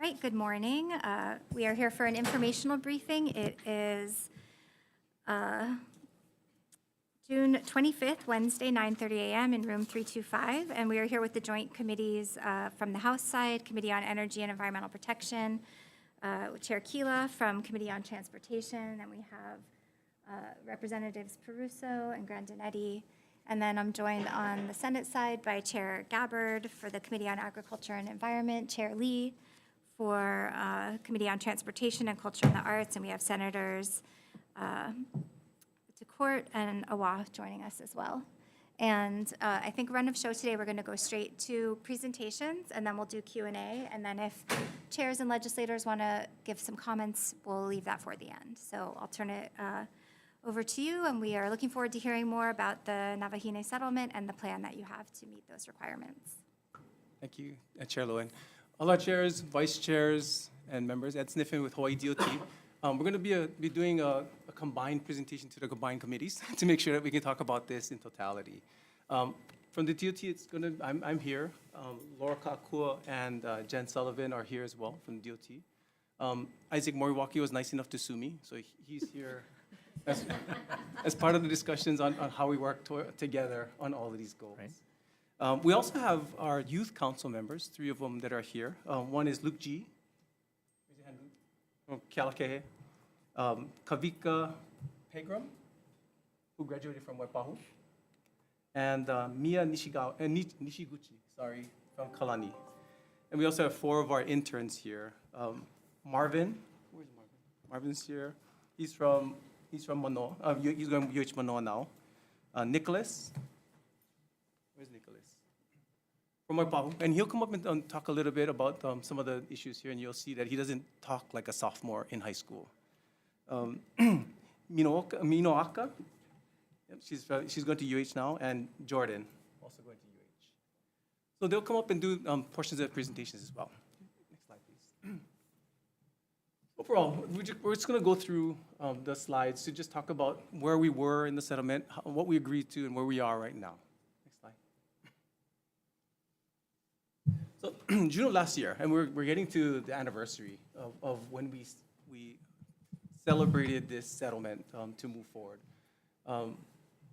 Right, good morning. We are here for an informational briefing. It is June 25th, Wednesday, 9:30 a.m. in room 325, and we are here with the joint committees from the House side, Committee on Energy and Environmental Protection, Chair Keela from Committee on Transportation, and we have Representatives Peruso and Grandinetti. And then I'm joined on the Senate side by Chair Gabbard for the Committee on Agriculture and Environment, Chair Lee for Committee on Transportation and Culture and the Arts, and we have Senators DeCourt and Awa joining us as well. And I think run of show today, we're going to go straight to presentations, and then we'll do Q&A, and then if chairs and legislators want to give some comments, we'll leave that for the end. So I'll turn it over to you, and we are looking forward to hearing more about the Navahine settlement and the plan that you have to meet those requirements. Thank you, Chair Lowen. All our chairs, vice chairs, and members, Ed Sniffen with Hawaii DOT. We're going to be doing a combined presentation to the combined committees to make sure that we can talk about this in totality. From the DOT, I'm here. Laura Kakua and Jen Sullivan are here as well from the DOT. Isaac Moriwaki was nice enough to sue me, so he's here as part of the discussions on how we work together on all of these goals. Right. We also have our youth council members, 3 of them that are here. One is Luke G. Raise your hand, Luke. From Kealakehe. Kavika Pegram, who graduated from Waipahu. And Mia Nishiguchi, from Kalani. And we also have 4 of our interns here. Marvin, where's Marvin? Marvin's here. He's from Manoa. He's going to UH Manoa now. Nicholas. Where's Nicholas? From Waipahu. And he'll come up and talk a little bit about some of the issues here, and you'll see that he doesn't talk like a sophomore in high school. Minoaka, she's going to UH now, and Jordan, also going to UH. So they'll come up and do portions of the presentations as well. Next slide, please. Overall, we're just going to go through the slides to just talk about where we were in the settlement, what we agreed to, and where we are right now. Next slide. So June of last year, and we're getting to the anniversary of when we celebrated this settlement to move forward.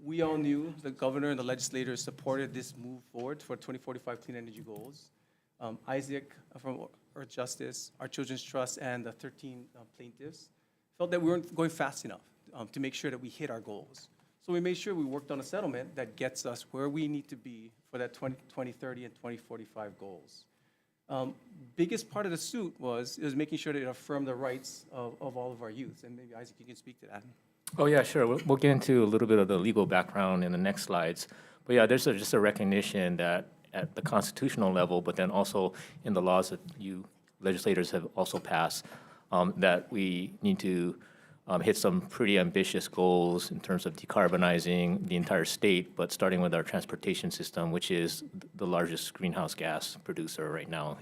We all knew the governor and the legislators supported this move forward for 2045 clean energy goals. Isaac from Earth Justice, our Children's Trust, and the 13 plaintiffs felt that we weren't going fast enough to make sure that we hit our goals. So we made sure we worked on a settlement that gets us where we need to be for that 2030 and 2045 goals. Biggest part of the suit was making sure that it affirmed the rights of all of our youth. And maybe, Isaac, you can speak to that. Oh, yeah, sure. We'll get into a little bit of the legal background in the next slides. But yeah, there's just a recognition that at the constitutional level, but then also in the laws that you legislators have also passed, that we need to hit some pretty ambitious goals in terms of decarbonizing the entire state, but starting with our transportation system, which is the largest greenhouse gas producer right now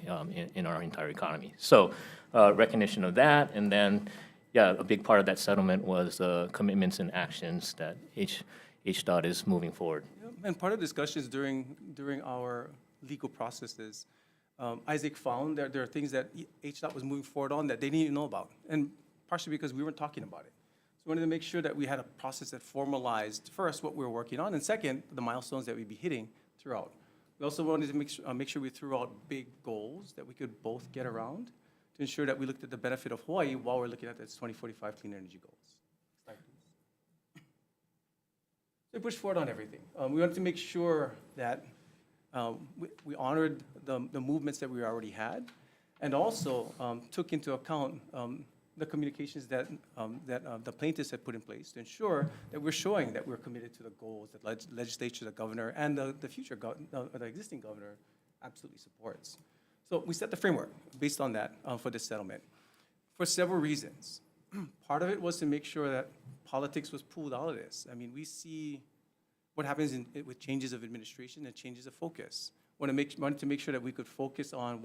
in our entire economy. So recognition of that, and then, yeah, a big part of that settlement was commitments and actions that HDOT is moving forward. Yeah, and part of the discussions during our legal processes, Isaac found that there are things that HDOT was moving forward on that they didn't even know about, and partially because we weren't talking about it. So we wanted to make sure that we had a process that formalized, first, what we were working on, and second, the milestones that we'd be hitting throughout. We also wanted to make sure we threw out big goals that we could both get around to ensure that we looked at the benefit of Hawaii while we're looking at its 2045 clean energy goals. Slide, please. So we pushed forward on everything. We wanted to make sure that we honored the movements that we already had, and also took into account the communications that the plaintiffs had put in place to ensure that we're showing that we're committed to the goals that legislature, the governor, and the existing governor absolutely supports. So we set the framework based on that for this settlement for several reasons. Part of it was to make sure that politics was pulled out of this. I mean, we see what happens with changes of administration and changes of focus. Wanted to make sure that we could focus on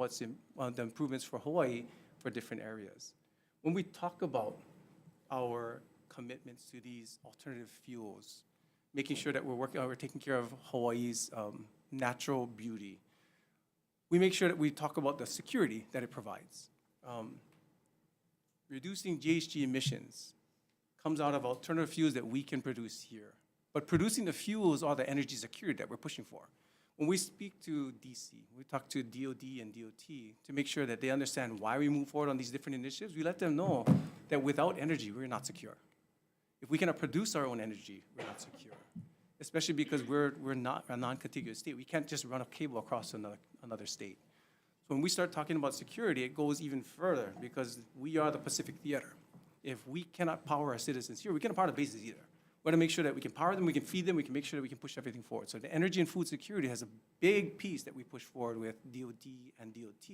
on the improvements for Hawaii for different areas. When we talk about our commitments to these alternative fuels, making sure that we're taking care of Hawaii's natural beauty, we make sure that we talk about the security that it provides. reducing GHG emissions comes out of alternative fuels that we can produce here. But producing the fuels are the energy security that we're pushing for. When we speak to DC, we talk to DOD and DOT to make sure that they understand why we move forward on these different initiatives. We let them know that without energy, we're not secure. If we cannot produce our own energy, we're not secure. Especially because we're not a non-contiguous state. We can't just run a cable across another state. So when we start talking about security, it goes even further because we are the Pacific Theater. If we cannot power our citizens here, we cannot power the bases either. We want to make sure that we can power them, we can feed them, we can make sure that we can push everything forward. So the energy and food security has a big piece that we push forward with DOD and DOT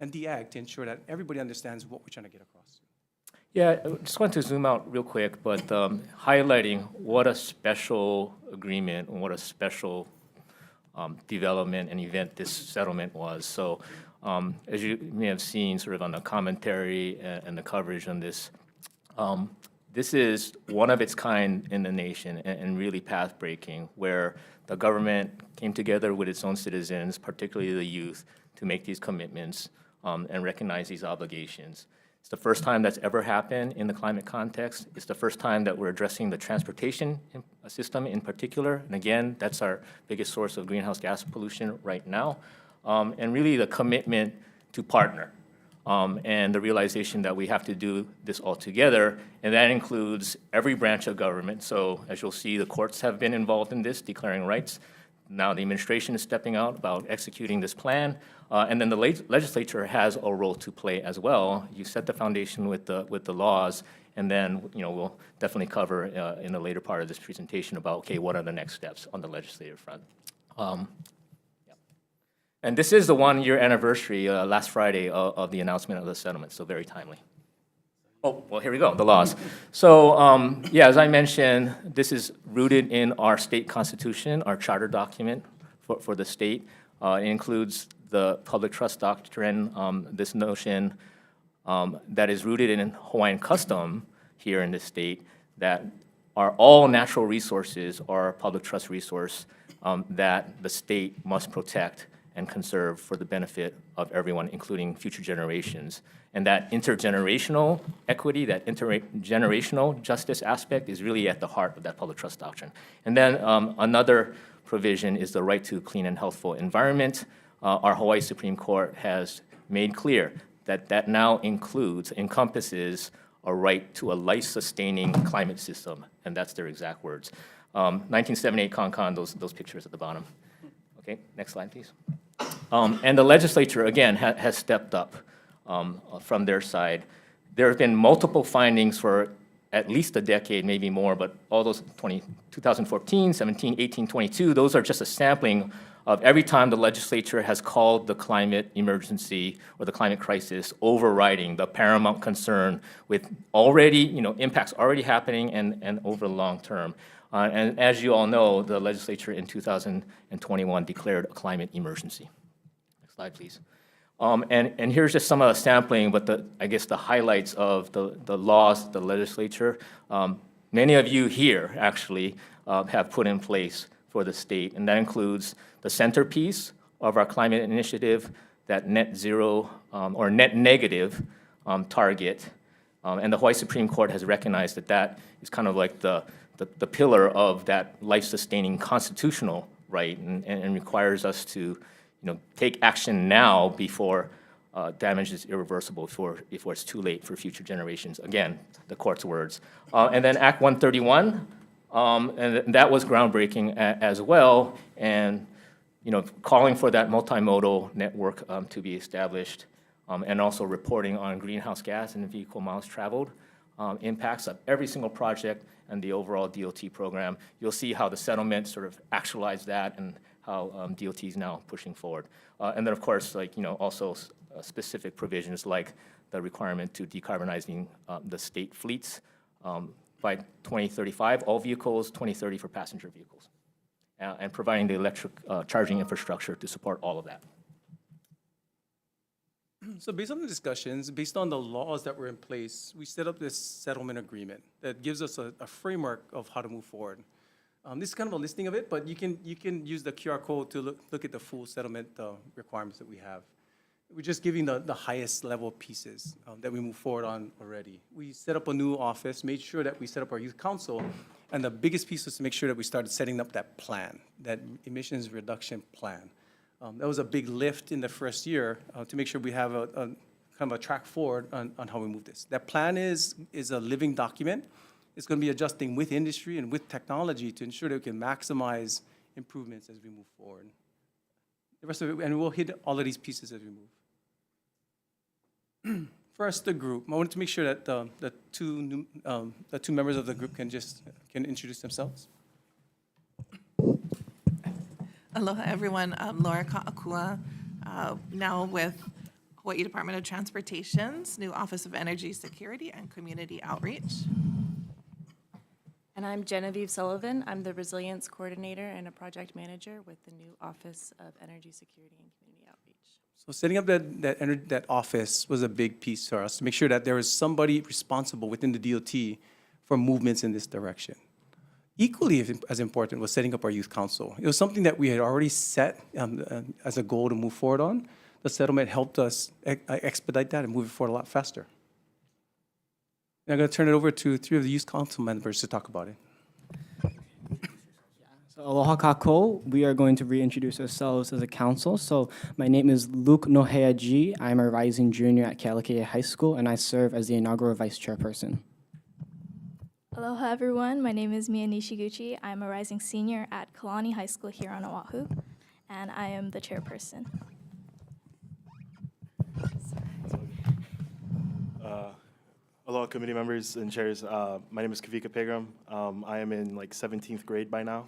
and DAG to ensure that everybody understands what we're trying to get across. Yeah, I just want to zoom out real quick, but highlighting what a special agreement and what a special development and event this settlement was. So as you may have seen sort of on the commentary and the coverage on this, this is one of its kind in the nation and really path-breaking, where the government came together with its own citizens, particularly the youth, to make these commitments and recognize these obligations. It's the first time that's ever happened in the climate context. It's the first time that we're addressing the transportation system in particular. And again, that's our biggest source of greenhouse gas pollution right now. And really the commitment to partner. And the realization that we have to do this all together, and that includes every branch of government. So as you'll see, the courts have been involved in this, declaring rights. Now the administration is stepping out about executing this plan, and then the legislature has a role to play as well. You set the foundation with the laws, and then we'll definitely cover in the later part of this presentation about, okay, what are the next steps on the legislative front. And this is the one-year anniversary, last Friday, of the announcement of the settlement, so very timely. Oh, well, here we go, the laws. So, yeah, as I mentioned, this is rooted in our state constitution, our charter document for the state. It includes the public trust doctrine, this notion that is rooted in Hawaiian custom here in the state, that all natural resources are a public trust resource that the state must protect and conserve for the benefit of everyone, including future generations. And that intergenerational equity, that intergenerational justice aspect is really at the heart of that public trust doctrine. And then another provision is the right to clean and healthful environment. Our Hawaii Supreme Court has made clear that that now encompasses a right to a life-sustaining climate system, and that's their exact words. 1978 Con, those pictures at the bottom. Okay, next slide, please. And the legislature, again, has stepped up from their side. There have been multiple findings for at least a decade, maybe more, but all those 2014, 17, 18, 22, those are just a sampling of every time the legislature has called the climate emergency or the climate crisis overriding the paramount concern with already, impacts already happening and over the long term. And as you all know, the legislature in 2021 declared a climate emergency. Next slide, please. And here's just some of the sampling, but I guess the highlights of the laws the legislature, many of you here actually have put in place for the state, and that includes the centerpiece of our climate initiative, that net zero or net negative target. And the Hawaii Supreme Court has recognized that is kind of like the pillar of that life-sustaining constitutional right, and requires us to take action now before damage is irreversible, before it's too late for future generations. Again, the court's words. And then Act 131, and that was groundbreaking as well, and calling for that multimodal network to be established, and also reporting on greenhouse gas and vehicle miles traveled impacts of every single project and the overall DOT program. You'll see how the settlement sort of actualized that and how DOT is now pushing forward. And then, of course, also specific provisions like the requirement to decarbonizing the state fleets by 2035, all vehicles, 2030 for passenger vehicles, and providing the electric charging infrastructure to support all of that. So based on the discussions, based on the laws that were in place, we set up this settlement agreement that gives us a framework of how to move forward. This is kind of a listing of it, but you can use the QR code to look at the full settlement requirements that we have. We're just giving the highest level pieces that we move forward on already. We set up a new office, made sure that we set up our youth council, and the biggest piece was to make sure that we started setting up that plan, that emissions reduction plan. That was a big lift in the first year to make sure we have a kind of a track forward on how we move this. That plan is a living document. It's going to be adjusting with industry and with technology to ensure that we can maximize improvements as we move forward. The rest of it, and we'll hit all of these pieces as we move. First, the group. I wanted to make sure that the two members of the group can introduce themselves. Aloha, everyone. I'm Laura Ka'akua, now with Hawaii Department of Transportation's new Office of Energy Security and Community Outreach. And I'm Genevieve Sullivan. I'm the Resilience Coordinator and a Project Manager with the new Office of Energy Security and Community Outreach. So setting up that office was a big piece for us to make sure that there was somebody responsible within the DOT for movements in this direction. Equally as important was setting up our youth council. It was something that we had already set as a goal to move forward on. The settlement helped us expedite that and move it forward a lot faster. And I'm going to turn it over to three of the youth council members to talk about it. So aloha kako, we are going to reintroduce ourselves as a council. So my name is Luke Noheaji. I'm a rising junior at Kealakea High School, and I serve as the inaugural vice chairperson. Aloha everyone, my name is Mia Nishiguchi. I'm a rising senior at Kalani High School here on Oahu, and I am the chairperson. Aloha committee members and chairs. My name is Kavika Pegram. I am in like 17th grade by now,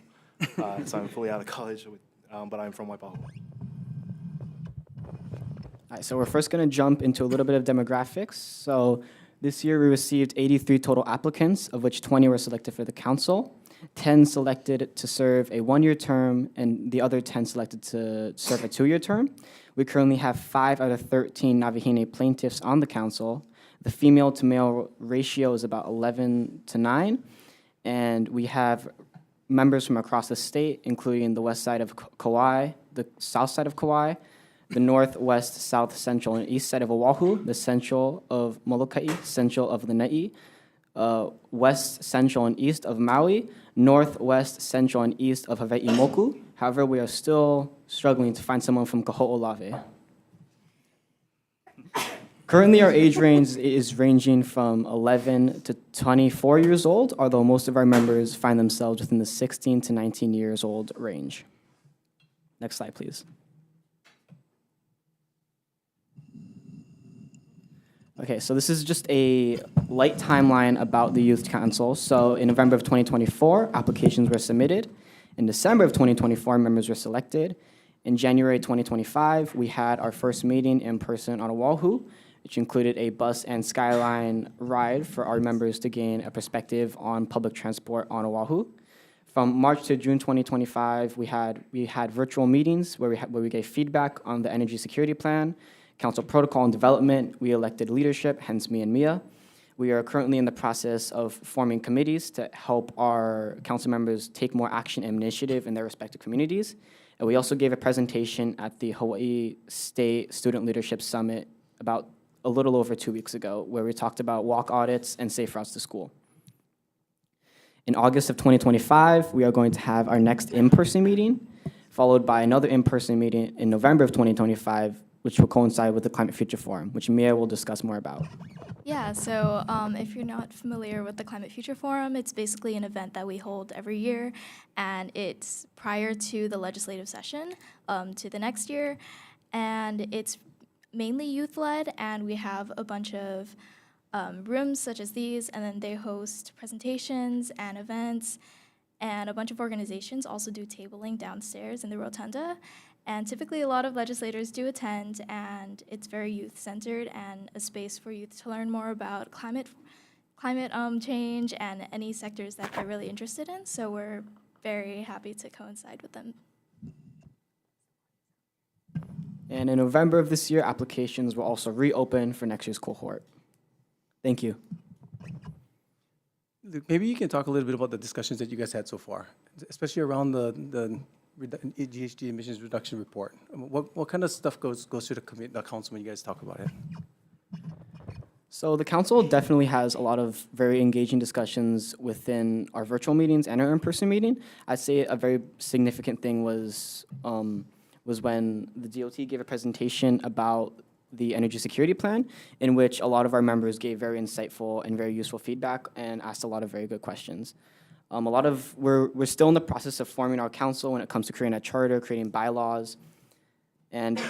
so I'm fully out of college, but I'm from Waipahu. All right, so we're first going to jump into a little bit of demographics. So this year we received 83 total applicants, of which 20 were selected for the council, 10 selected to serve a one-year term, and the other 10 selected to serve a two-year term. We currently have 5 out of 13 Navihine plaintiffs on the council. The female to male ratio is about 11 to 9, and we have members from across the state, including the west side of Kauai, the south side of Kauai, the northwest, south, central, and east side of Oahu, the central of Molokai, central of Lanai, west, central, and east of Maui, northwest, central, and east of Hawaii Moku. However, we are still struggling to find someone from Kaho'olawe. Currently, our age range is ranging from 11 to 24 years old, although most of our members find themselves within the 16 to 19 years old range. Next slide, please. Okay, so this is just a light timeline about the Youth Council. So in November of 2024, applications were submitted. In December of 2024, members were selected. In January 2025, we had our first meeting in person on Oahu, which included a bus and skyline ride for our members to gain a perspective on public transport on Oahu. From March to June 2025, we had virtual meetings where we gave feedback on the energy security plan, council protocol and development. We elected leadership, hence me and Mia. We are currently in the process of forming committees to help our council members take more action and initiative in their respective communities. And we also gave a presentation at the Hawaii State Student Leadership Summit about a little over 2 weeks ago, where we talked about walk audits and safe routes to school. In August of 2025, we are going to have our next in-person meeting, followed by another in-person meeting in November of 2025, which will coincide with the Climate Future Forum, which Mia will discuss more about. Yeah, so if you're not familiar with the Climate Future Forum, it's basically an event that we hold every year, and it's prior to the legislative session to the next year, and it's mainly youth-led, and we have a bunch of rooms such as these, and then they host presentations and events, and a bunch of organizations also do tabling downstairs in the rotunda. And typically a lot of legislators do attend, and it's very youth-centered and a space for youth to learn more about climate change and any sectors that they're really interested in. So we're very happy to coincide with them. And in November of this year, applications will also reopen for next year's cohort. Thank you. Luke, maybe you can talk a little bit about the discussions that you guys had so far, especially around the GHG emissions reduction report. What kind of stuff goes to the council when you guys talk about it? So the council definitely has a lot of very engaging discussions within our virtual meetings and our in-person meeting. I'd say a very significant thing was when the DOT gave a presentation about the energy security plan, in which a lot of our members gave very insightful and very useful feedback and asked a lot of very good questions. We're still in the process of forming our council when it comes to creating a charter, creating bylaws, and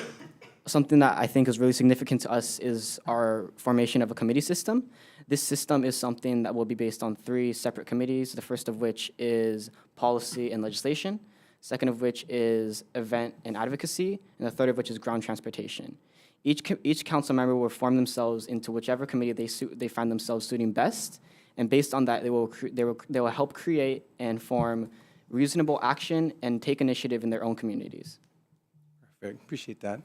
something that I think is really significant to us is our formation of a committee system. This system is something that will be based on 3 separate committees, the first of which is policy and legislation, second of which is event and advocacy, and the third of which is ground transportation. Each council member will form themselves into whichever committee they find themselves suiting best, and based on that, they will help create and form reasonable action and take initiative in their own communities. Perfect, appreciate that.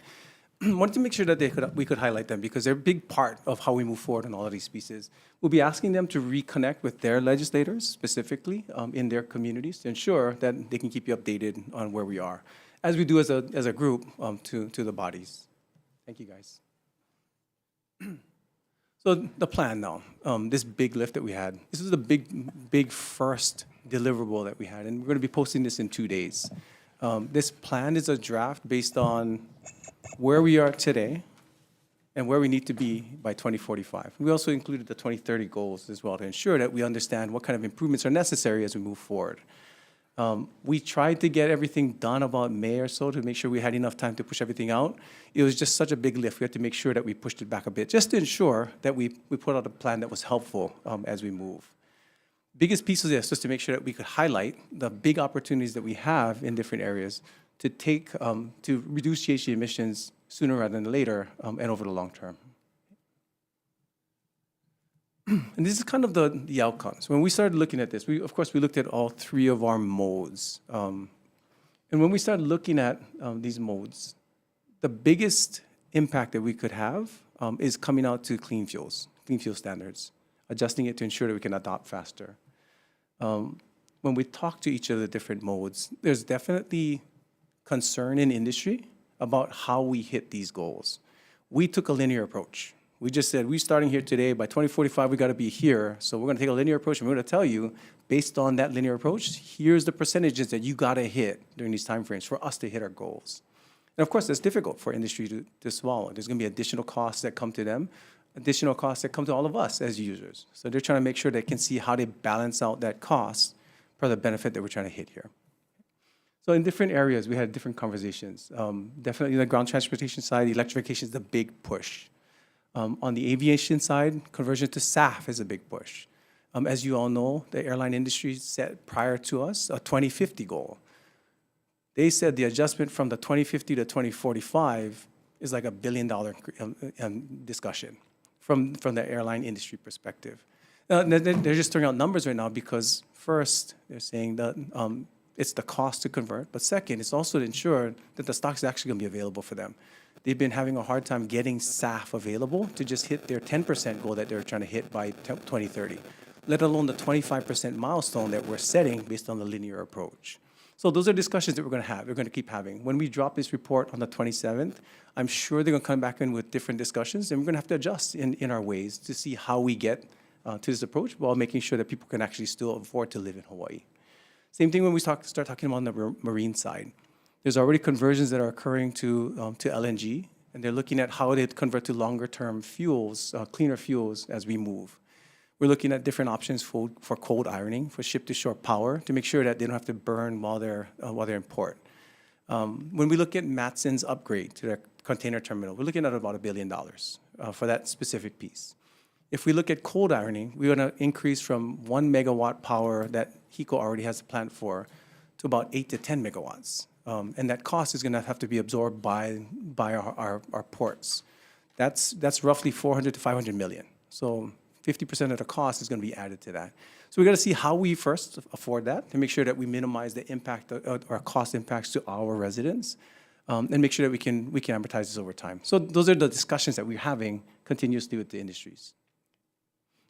Wanted to make sure that we could highlight them because they're a big part of how we move forward on all of these pieces. We'll be asking them to reconnect with their legislators specifically in their communities to ensure that they can keep you updated on where we are, as we do as a group to the bodies. Thank you, guys. So the plan now, this big lift that we had, this is the big first deliverable that we had, and we're going to be posting this in 2 days. This plan is a draft based on where we are today and where we need to be by 2045. We also included the 2030 goals as well to ensure that we understand what kind of improvements are necessary as we move forward. We tried to get everything done about May or so to make sure we had enough time to push everything out. It was just such a big lift. We had to make sure that we pushed it back a bit just to ensure that we put out a plan that was helpful as we move. Biggest piece of this was to make sure that we could highlight the big opportunities that we have in different areas to to reduce GHG emissions sooner rather than later and over the long term. And this is kind of the outcomes. When we started looking at this, of course, we looked at all 3 of our modes. And when we started looking at these modes, the biggest impact that we could have is coming out to clean fuel standards, adjusting it to ensure that we can adopt faster. When we talk to each of the different modes, there's definitely concern in industry about how we hit these goals. We took a linear approach. We just said, we're starting here today, by 2045, we gotta be here. So we're gonna take a linear approach and we're gonna tell you, based on that linear approach, here's the percentages that you gotta hit during these timeframes for us to hit our goals. And of course, that's difficult for industry to swallow. There's gonna be additional costs that come to them, additional costs that come to all of us as users. So they're trying to make sure they can see how they balance out that cost for the benefit that we're trying to hit here. So in different areas, we had different conversations. Definitely the ground transportation side, electrification is the big push. On the aviation side, conversion to SAF is a big push. As you all know, the airline industry set prior to us a 2050 goal. They said the adjustment from the 2050 to 2045 is like $1 billion discussion from the airline industry perspective. They're just throwing out numbers right now because first, they're saying that it's the cost to convert, but second, it's also to ensure that the stock is actually going to be available for them. They've been having a hard time getting SAF available to just hit their 10% goal that they're trying to hit by 2030, let alone the 25% milestone that we're setting based on the linear approach. So those are discussions that we're going to have. We're going to keep having. When we drop this report on the 27th, I'm sure they're going to come back in with different discussions, and we're going to have to adjust in our ways to see how we get to this approach while making sure that people can actually still afford to live in Hawaii. Same thing when we start talking about the marine side. There's already conversions that are occurring to LNG, and they're looking at how they convert to longer-term fuels, cleaner fuels as we move. We're looking at different options for cold ironing, for ship-to-shore power, to make sure that they don't have to burn while they're in port. When we look at Matson's upgrade to their container terminal, we're looking at about $1 billion for that specific piece. If we look at cold ironing, we're going to increase from 1 megawatt power that HECO already has a plant for to about 8 to 10 megawatts. And that cost is going to have to be absorbed by our ports. That's roughly 400 to 500 million. So 50% of the cost is going to be added to that. So we got to see how we first afford that to make sure that we minimize the impact or cost impacts to our residents, and make sure that we can amortize this over time. So those are the discussions that we're having continuously with the industries.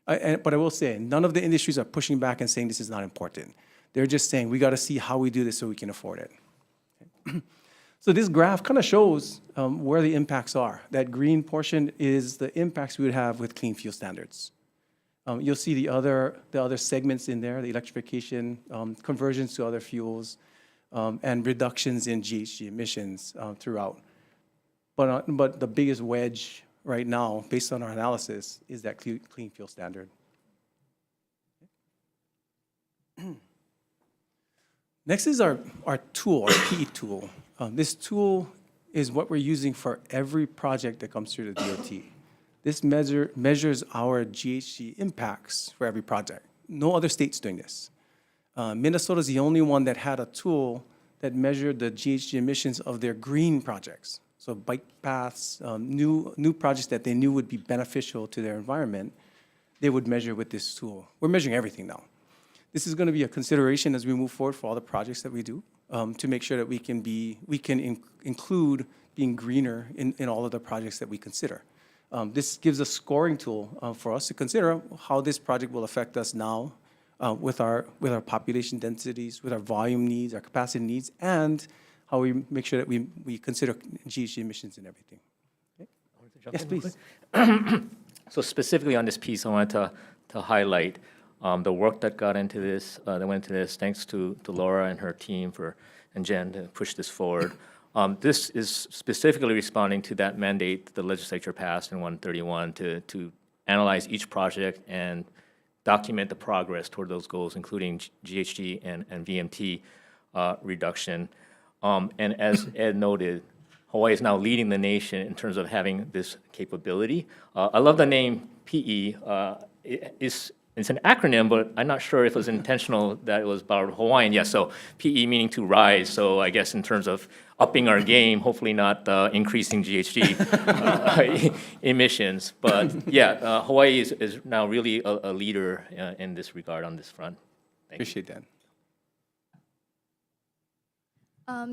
But I will say, none of the industries are pushing back and saying this is not important. They're just saying we got to see how we do this so we can afford it. So this graph kind of shows where the impacts are. That green portion is the impacts we would have with clean fuel standards. You'll see the other segments in there, the electrification, conversions to other fuels, and reductions in GHG emissions throughout. But the biggest wedge right now, based on our analysis, is that clean fuel standard. Next is our tool, our PE tool. This tool is what we're using for every project that comes through the DOT. This measures our GHG impacts for every project. No other state's doing this. Minnesota's the only one that had a tool that measured the GHG emissions of their green projects. So bike paths, new projects that they knew would be beneficial to their environment, they would measure with this tool. We're measuring everything now. This is going to be a consideration as we move forward for all the projects that we do, to make sure that we can include being greener in all of the projects that we consider. This gives a scoring tool for us to consider how this project will affect us now with our population densities, with our volume needs, our capacity needs, and how we make sure that we consider GHG emissions and everything. Okay? Yes, please. So specifically on this piece, I wanted to highlight the work that got into this, that went into this. Thanks to Laura and her team and Jen to push this forward. This is specifically responding to that mandate that the legislature passed in 131 to analyze each project and document the progress toward those goals, including GHG and VMT reduction. And as Ed noted, Hawaii is now leading the nation in terms of having this capability. I love the name PE. It's an acronym, but I'm not sure if it was intentional that it was borrowed Hawaiian. Yes, so PE meaning to rise. So I guess in terms of upping our game, hopefully not increasing GHG emissions. But yeah, Hawaii is now really a leader in this regard on this front. Appreciate that.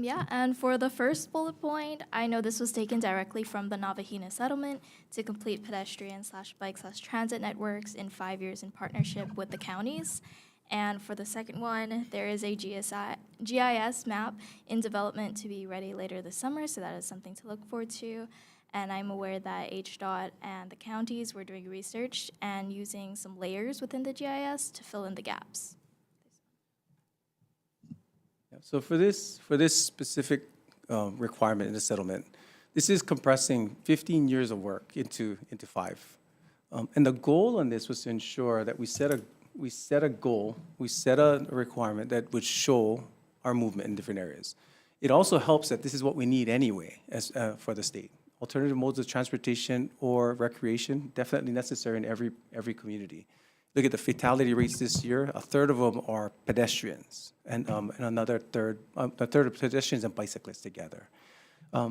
Yeah, and for the first bullet point, I know this was taken directly from the Navahina settlement to complete pedestrian/bike/transit networks in 5 years in partnership with the counties. And for the second one, there is a GIS map in development to be ready later this summer, so that is something to look forward to. And I'm aware that HDOT and the counties were doing research and using some layers within the GIS to fill in the gaps. So for this specific requirement in the settlement, this is compressing 15 years of work into 5. And the goal on this was to ensure that we set a goal, we set a requirement that would show our movement in different areas. It also helps that this is what we need anyway as for the state. Alternative modes of transportation or recreation, definitely necessary in every community. Look at the fatality rates this year. A third of them are pedestrians, and a third of pedestrians and bicyclists together.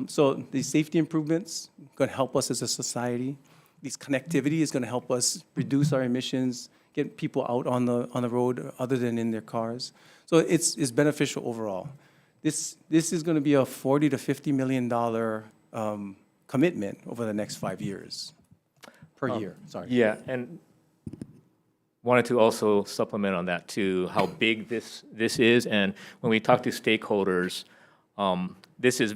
So these safety improvements going to help us as a society. This connectivity is going to help us reduce our emissions, get people out on the road other than in their cars. So it's beneficial overall. This is going to be a $40 to $50 million commitment over the next 5 years per year. Sorry. Yeah, and wanted to also supplement on that too, how big this is. And when we talk to stakeholders, this is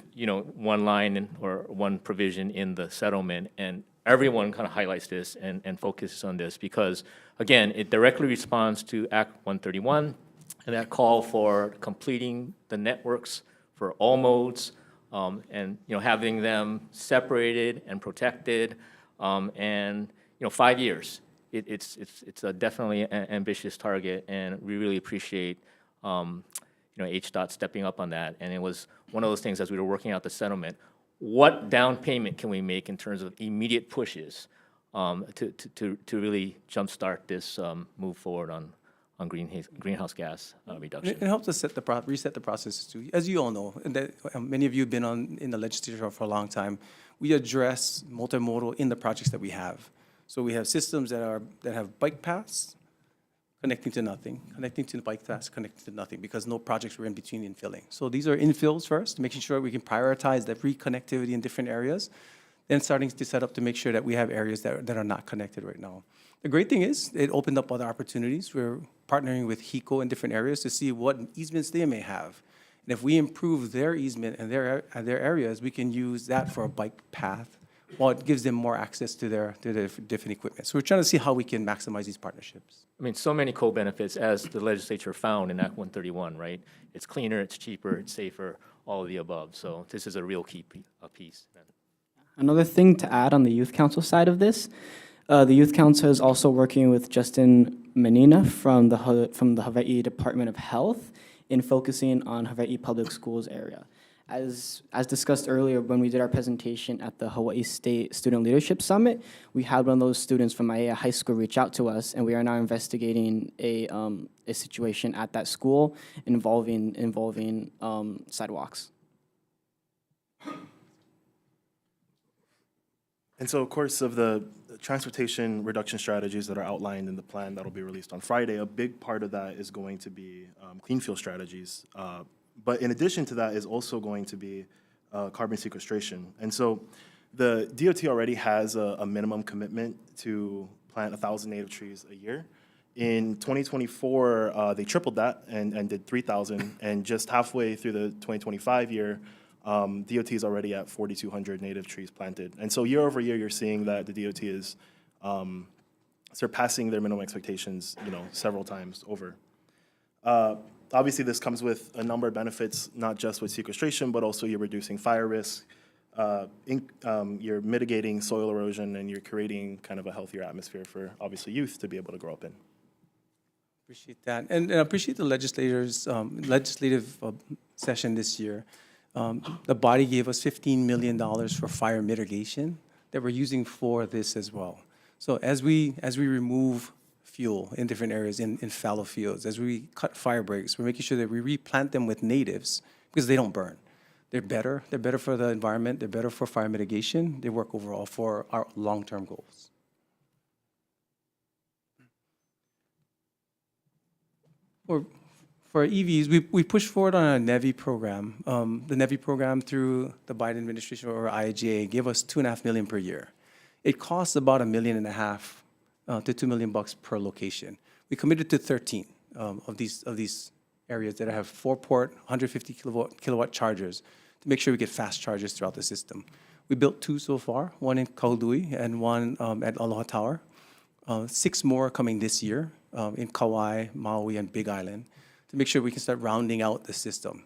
one line or one provision in the settlement, and everyone kind of highlights this and focuses on this because, again, it directly responds to Act 131 and that call for completing the networks for all modes and having them separated and protected, and 5 years. It's definitely an ambitious target, and we really appreciate HDOT stepping up on that. And it was one of those things as we were working out the settlement. What down payment can we make in terms of immediate pushes to really jumpstart this move forward on greenhouse gas reduction? It helps us reset the process too. As you all know, and that, many of you have been in the legislature for a long time. We address multimodal in the projects that we have. So we have systems that have bike paths connecting to nothing, connecting to the bike paths, connecting to nothing, because no projects were in between infilling. So these are infills first, making sure we can prioritize the reconnectivity in different areas, then starting to set up to make sure that we have areas that are not connected right now. The great thing is it opened up other opportunities. We're partnering with HECO in different areas to see what easements they may have. And if we improve their easement and their areas, we can use that for a bike path, while it gives them more access to their different equipment. So we're trying to see how we can maximize these partnerships. I mean, so many co-benefits as the legislature found in Act 131, right? It's cleaner, it's cheaper, it's safer, all of the above. So this is a real key piece. Another thing to add on the Youth Council side of this, the Youth Council is also working with Justin Menina from the Hawaii Department of Health in focusing on Hawaii Public Schools area. As discussed earlier, when we did our presentation at the Hawaii State Student Leadership Summit, we had one of those students from Aiea High School reach out to us, and we are now investigating a situation at that school involving sidewalks. And so, of course, of the transportation reduction strategies that are outlined in the plan that will be released on Friday, a big part of that is going to be clean fuel strategies. But in addition to that is also going to be carbon sequestration. And so the DOT already has a minimum commitment to plant 1,000 native trees a year. In 2024, they tripled that and did 3,000. And just halfway through the 2025 year, DOT is already at 4,200 native trees planted. And so year over year, you're seeing that the DOT is surpassing their minimum expectations, several times over. Obviously, this comes with a number of benefits, not just with sequestration, but also you're reducing fire risk, you're mitigating soil erosion, and you're creating kind of a healthier atmosphere for, obviously, youth to be able to grow up in. Appreciate that. And I appreciate the legislative session this year. The body gave us $15 million for fire mitigation that we're using for this as well. So as we remove fuel in different areas in fallow fields, as we cut fire breaks, we're making sure that we replant them with natives because they don't burn. They're better for the environment, they're better for fire mitigation, they work overall for our long-term goals. For EVs, we pushed forward on a NEVI program. The NEVI program through the Biden administration or IIJA gave us $2.5 million per year. It costs about $1.5 million to $2 million per location. We committed to 13 of these areas that have 4-port, 150 kilowatt chargers to make sure we get fast chargers throughout the system. We built 2 so far, one in Kaului and one at Aloha Tower. 6 more coming this year in Kauai, Maui, and Big Island to make sure we can start rounding out the system.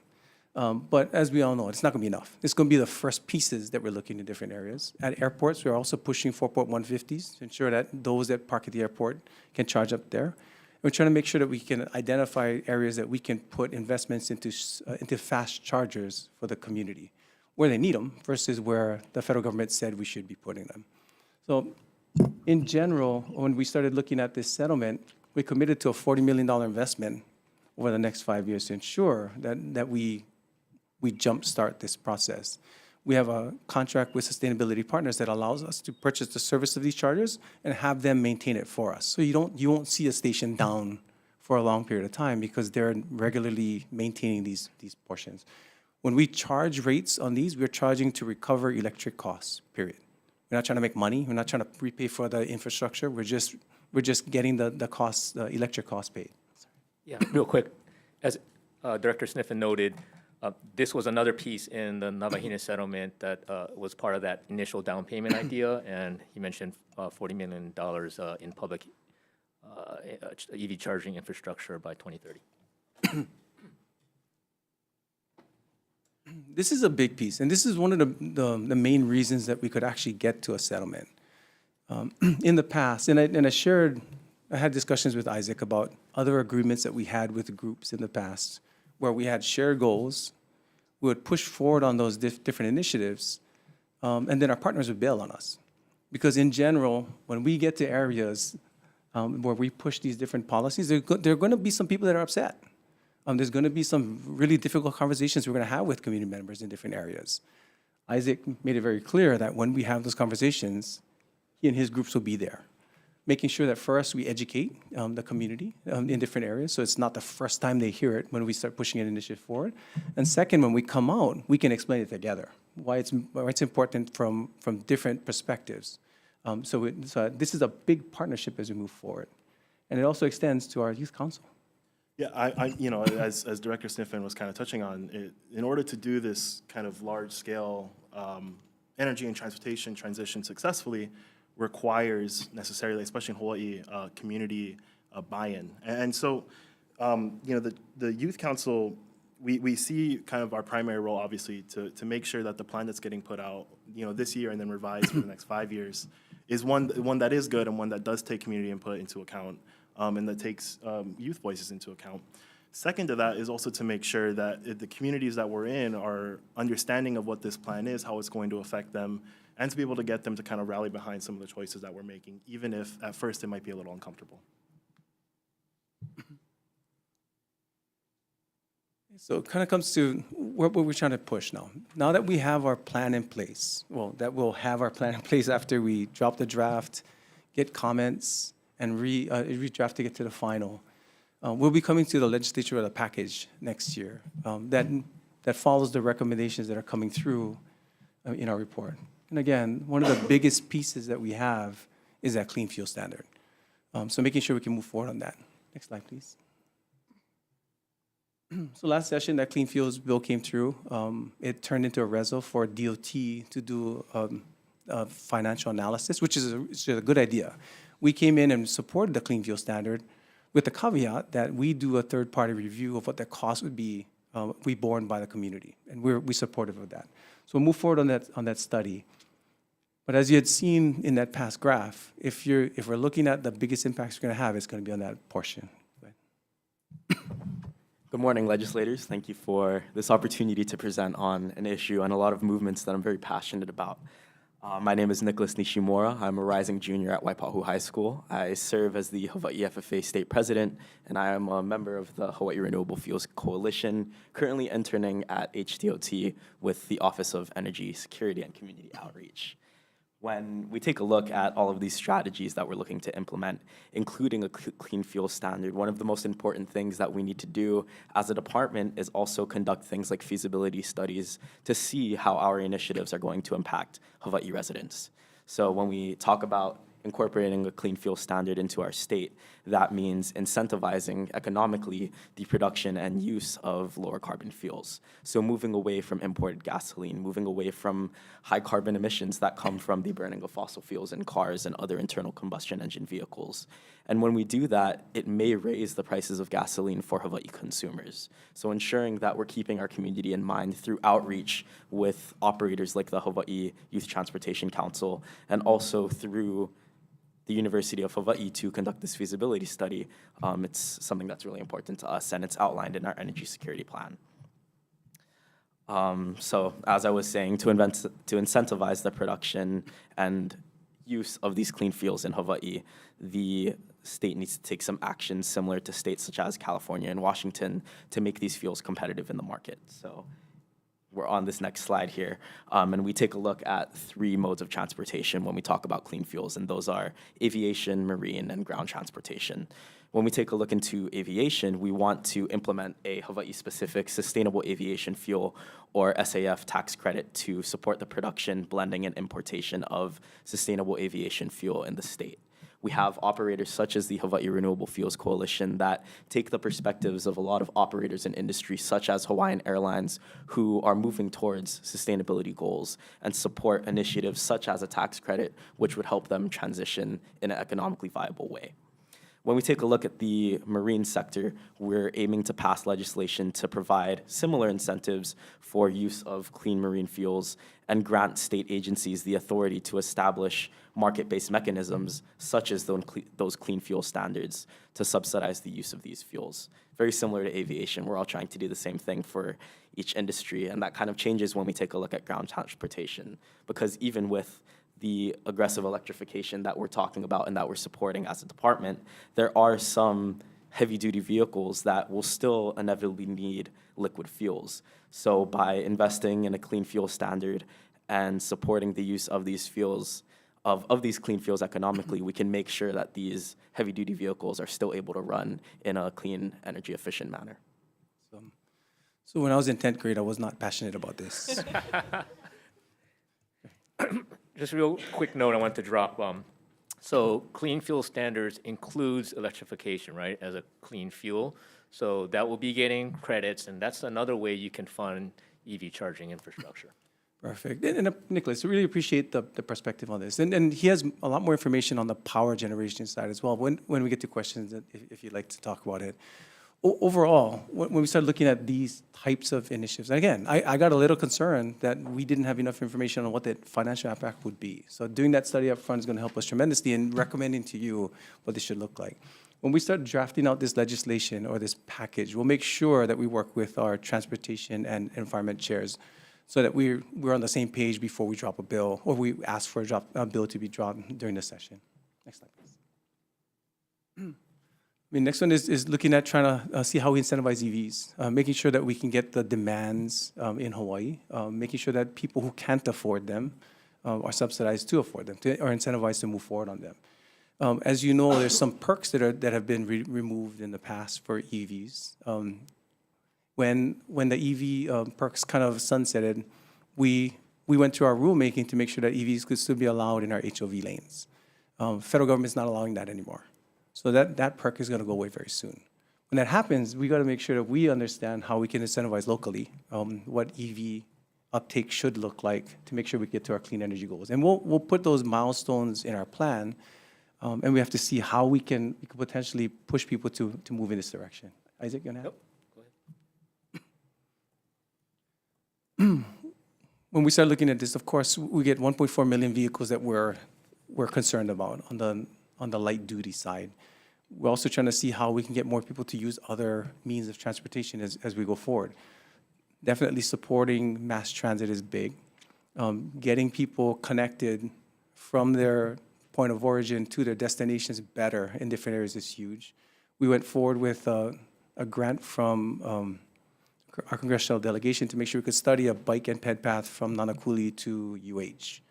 But as we all know, it's not going to be enough. It's going to be the first pieces that we're looking in different areas. At airports, we're also pushing 4-port 150s to ensure that those that park at the airport can charge up there. And we're trying to make sure that we can identify areas that we can put investments into fast chargers for the community, where they need them versus where the federal government said we should be putting them. So in general, when we started looking at this settlement, we committed to a $40 million investment over the next 5 years to ensure that we jumpstart this process. We have a contract with sustainability partners that allows us to purchase the service of these chargers and have them maintain it for us. So you won't see a station down for a long period of time because they're regularly maintaining these portions. When we charge rates on these, we're charging to recover electric costs, period. We're not trying to make money. We're not trying to prepay for the infrastructure. We're just getting the costs, the electric costs paid. Yeah, real quick, as Director Sniffen noted, this was another piece in the Navahina settlement that was part of that initial down payment idea, and he mentioned $40 million in public EV charging infrastructure by 2030. This is a big piece, and this is one of the main reasons that we could actually get to a settlement. In the past, and I had discussions with Isaac about other agreements that we had with groups in the past where we had shared goals, we would push forward on those different initiatives, and then our partners would bail on us. Because in general, when we get to areas where we push these different policies, there are going to be some people that are upset. There's going to be some really difficult conversations we're going to have with community members in different areas. Isaac made it very clear that when we have those conversations, he and his groups will be there, making sure that first we educate the community in different areas, so it's not the first time they hear it when we start pushing an initiative forward. And second, when we come out, we can explain it together, why it's important from different perspectives. So this is a big partnership as we move forward. And it also extends to our youth council. Yeah, as Director Sniffen was kind of touching on, in order to do this kind of large-scale energy and transportation transition successfully requires necessarily, especially in Hawaii, community buy-in. And so, the Youth Council, we see kind of our primary role, obviously, to make sure that the plan that's getting put out, this year and then revised for the next 5 years is one that is good and one that does take community input into account, and that takes youth voices into account. Second to that is also to make sure that the communities that we're in are understanding of what this plan is, how it's going to affect them, and to be able to get them to kind of rally behind some of the choices that we're making, even if at first it might be a little uncomfortable. So it kind of comes to what we're trying to push now. Now that we have our plan in place, well, that we'll have our plan in place after we drop the draft, get comments, and redraft to get to the final. We'll be coming to the legislature with a package next year that follows the recommendations that are coming through in our report. And again, one of the biggest pieces that we have is that clean fuel standard. So making sure we can move forward on that. Next slide, please. So last session, that clean fuels bill came through. It turned into a reso for DOT to do a financial analysis, which is a good idea. We came in and supported the clean fuel standard with the caveat that we do a third-party review of what the cost would be borne by the community, and we're supportive of that. So we'll move forward on that study. But as you had seen in that past graph, if we're looking at the biggest impacts we're going to have, it's going to be on that portion. Good morning, legislators. Thank you for this opportunity to present on an issue and a lot of movements that I'm very passionate about. My name is Nicholas Nishimura. I'm a rising junior at Waipahu High School. I serve as the Hawai'i FFA State President, and I am a member of the Hawai'i Renewable Fuels Coalition, currently interning at HDOT with the Office of Energy Security and Community Outreach. When we take a look at all of these strategies that we're looking to implement, including a clean fuel standard, one of the most important things that we need to do as a department is also conduct things like feasibility studies to see how our initiatives are going to impact Hawaii residents. So when we talk about incorporating a clean fuel standard into our state, that means incentivizing economically the production and use of lower carbon fuels. So moving away from imported gasoline, moving away from high carbon emissions that come from the burning of fossil fuels in cars and other internal combustion engine vehicles. And when we do that, it may raise the prices of gasoline for Hawaii consumers. So ensuring that we're keeping our community in mind through outreach with operators like the Hawaii Youth Transportation Council, and also through the University of Hawaii to conduct this feasibility study. It's something that's really important to us, and it's outlined in our energy security plan. So as I was saying, to incentivize the production and use of these clean fuels in Hawaii, the state needs to take some action similar to states such as California and Washington to make these fuels competitive in the market. So we're on this next slide here, and we take a look at 3 modes of transportation when we talk about clean fuels, and those are aviation, marine, and ground transportation. When we take a look into aviation, we want to implement a Hawaii-specific sustainable aviation fuel, or SAF, tax credit to support the production, blending, and importation of sustainable aviation fuel in the state. We have operators such as the Hawaii Renewable Fuels Coalition that take the perspectives of a lot of operators in industry, such as Hawaiian Airlines, who are moving towards sustainability goals and support initiatives such as a tax credit, which would help them transition in an economically viable way. When we take a look at the marine sector, we're aiming to pass legislation to provide similar incentives for use of clean marine fuels and grant state agencies the authority to establish market-based mechanisms, such as those clean fuel standards, to subsidize the use of these fuels. Very similar to aviation, we're all trying to do the same thing for each industry, and that kind of changes when we take a look at ground transportation, because even with the aggressive electrification that we're talking about and that we're supporting as a department, there are some heavy-duty vehicles that will still inevitably need liquid fuels. So by investing in a clean fuel standard and supporting the use of these fuels, of these clean fuels economically, we can make sure that these heavy-duty vehicles are still able to run in a clean, energy-efficient manner. So when I was in 10th grade, I was not passionate about this. Just a real quick note I want to drop. So clean fuel standards includes electrification, right, as a clean fuel. So that will be getting credits, and that's another way you can fund EV charging infrastructure. Perfect. And Nicholas, I really appreciate the perspective on this. And he has a lot more information on the power generation side as well, when we get to questions, if you'd like to talk about it. Overall, when we start looking at these types of initiatives, and again, I got a little concerned that we didn't have enough information on what the financial impact would be. So doing that study up front is going to help us tremendously in recommending to you what this should look like. When we start drafting out this legislation or this package, we'll make sure that we work with our transportation and environment chairs so that we're on the same page before we drop a bill, or we ask for a bill to be dropped during the session. Next slide, please. I mean, next one is looking at trying to see how we incentivize EVs, making sure that we can get the demands in Hawaii, making sure that people who can't afford them are subsidized to afford them, or incentivized to move forward on them. As you know, there's some perks that have been removed in the past for EVs. When the EV perks kind of sunsetted, we went through our rulemaking to make sure that EVs could still be allowed in our HOV lanes. Federal government's not allowing that anymore. So that perk is going to go away very soon. When that happens, we got to make sure that we understand how we can incentivize locally, what EV uptake should look like to make sure we get to our clean energy goals. And we'll put those milestones in our plan, and we have to see how we can potentially push people to move in this direction. Isaac, you want to add? When we start looking at this, of course, we get 1.4 million vehicles that we're concerned about on the light duty side. We're also trying to see how we can get more people to use other means of transportation as we go forward. Definitely supporting mass transit is big. Getting people connected from their point of origin to their destinations better in different areas is huge. We went forward with a grant from our congressional delegation to make sure we could study a bike and ped path from Nanakuli to UH.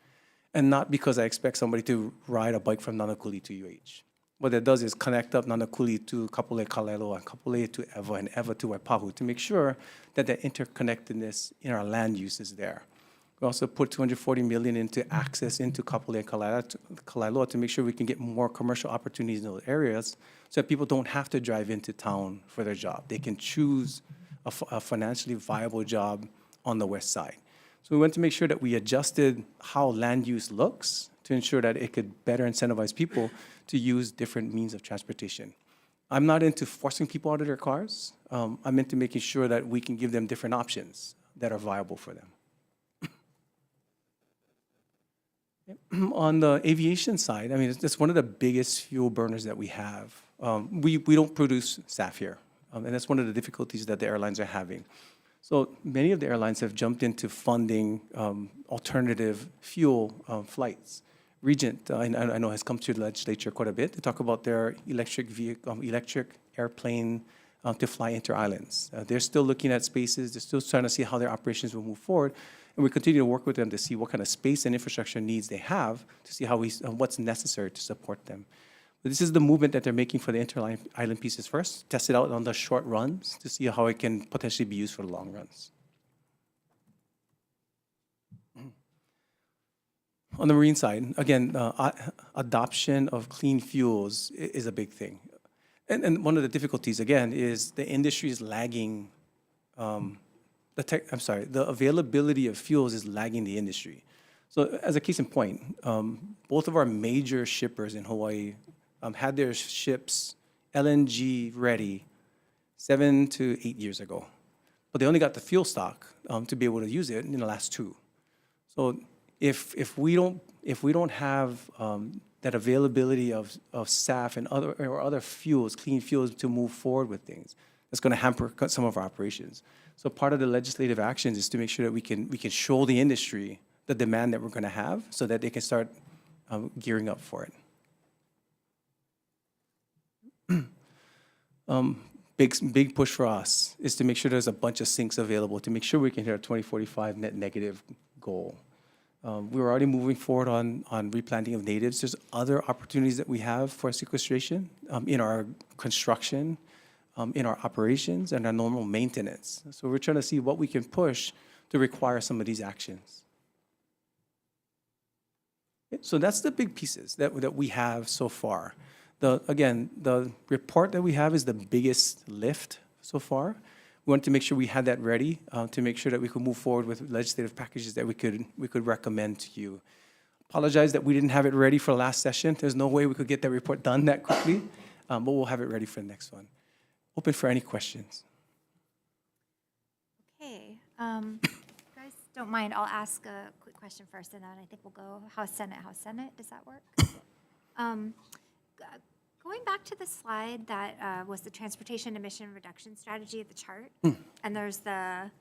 And not because I expect somebody to ride a bike from Nanakuli to UH. What that does is connect up Nanakuli to Kapolei Kalelo and Kapolei to Ewa and Ewa to Waipahu to make sure that the interconnectedness in our land use is there. We also put $240 million into access into Kapolei and Kalailoa to make sure we can get more commercial opportunities in those areas so that people don't have to drive into town for their job. They can choose a financially viable job on the west side. So we went to make sure that we adjusted how land use looks to ensure that it could better incentivize people to use different means of transportation. I'm not into forcing people out of their cars. I'm into making sure that we can give them different options that are viable for them. On the aviation side, I mean, it's one of the biggest fuel burners that we have. We don't produce SAF here, and that's one of the difficulties that the airlines are having. So many of the airlines have jumped into funding alternative fuel flights. Regent, I know, has come to the legislature quite a bit to talk about their electric airplane to fly inter-islands. They're still looking at spaces. They're still trying to see how their operations will move forward. And we continue to work with them to see what kind of space and infrastructure needs they have to see how what's necessary to support them. But this is the movement that they're making for the inter-island pieces first, test it out on the short runs to see how it can potentially be used for the long runs. On the marine side, again, adoption of clean fuels is a big thing. And one of the difficulties, again, is the industry is lagging, the availability of fuels is lagging the industry. So as a case in point, both of our major shippers in Hawaii had their ships LNG ready 7 to 8 years ago. But they only got the fuel stock to be able to use it in the last 2. So if we don't have that availability of SAF and other fuels, clean fuels, to move forward with things, that's going to hamper some of our operations. So part of the legislative actions is to make sure that we can show the industry the demand that we're going to have, so that they can start gearing up for it. Big push for us is to make sure there's a bunch of sinks available to make sure we can hit our 2045 net negative goal. We're already moving forward on replanting of natives. There's other opportunities that we have for sequestration in our construction, in our operations, and our normal maintenance. So we're trying to see what we can push to require some of these actions. So that's the big pieces that we have so far. Again, the report that we have is the biggest lift so far. We wanted to make sure we had that ready to make sure that we could move forward with legislative packages that we could recommend to you. Apologize that we didn't have it ready for last session. There's no way we could get that report done that quickly, but we'll have it ready for the next one. Open for any questions. Okay, if you guys don't mind, I'll ask a quick question first, and then I think we'll go House, Senate. Does that work? Going back to the slide that was the transportation emission reduction strategy of the chart, and there's the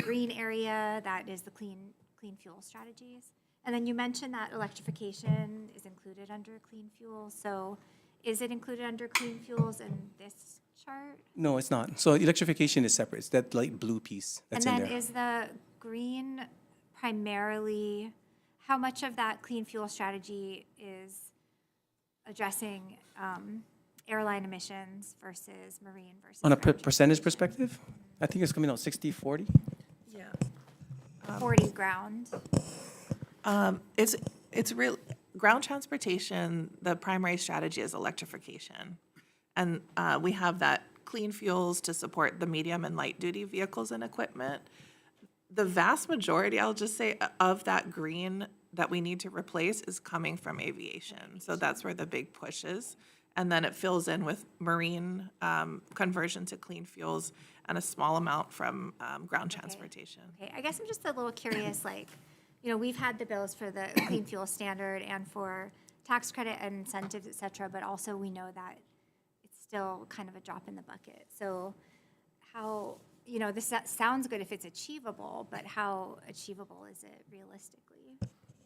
green area that is the clean fuel strategies. And then you mentioned that electrification is included under clean fuels. So is it included under clean fuels in this chart? No, it's not. So electrification is separate. It's that light blue piece that's in And there. then is the green primarily, how much of that clean fuel strategy is addressing airline emissions versus marine versus On a ground? percentage perspective, I think it's coming out 60-40. Yeah. 40 ground. It's real, ground transportation, the primary strategy is electrification. And we have that clean fuels to support the medium and light duty vehicles and equipment. The vast majority, I'll just say, of that green that we need to replace is coming from aviation. So that's where the big push is. And then it fills in with marine conversion to clean fuels and a small amount from ground transportation. Okay, I guess I'm just a little curious, like, you know, we've had the bills for the clean fuel standard and for tax credit and incentives, et cetera, but also we know that it's still kind of a drop in the bucket. So how, you know, that sounds good if it's achievable, but how achievable is it realistically?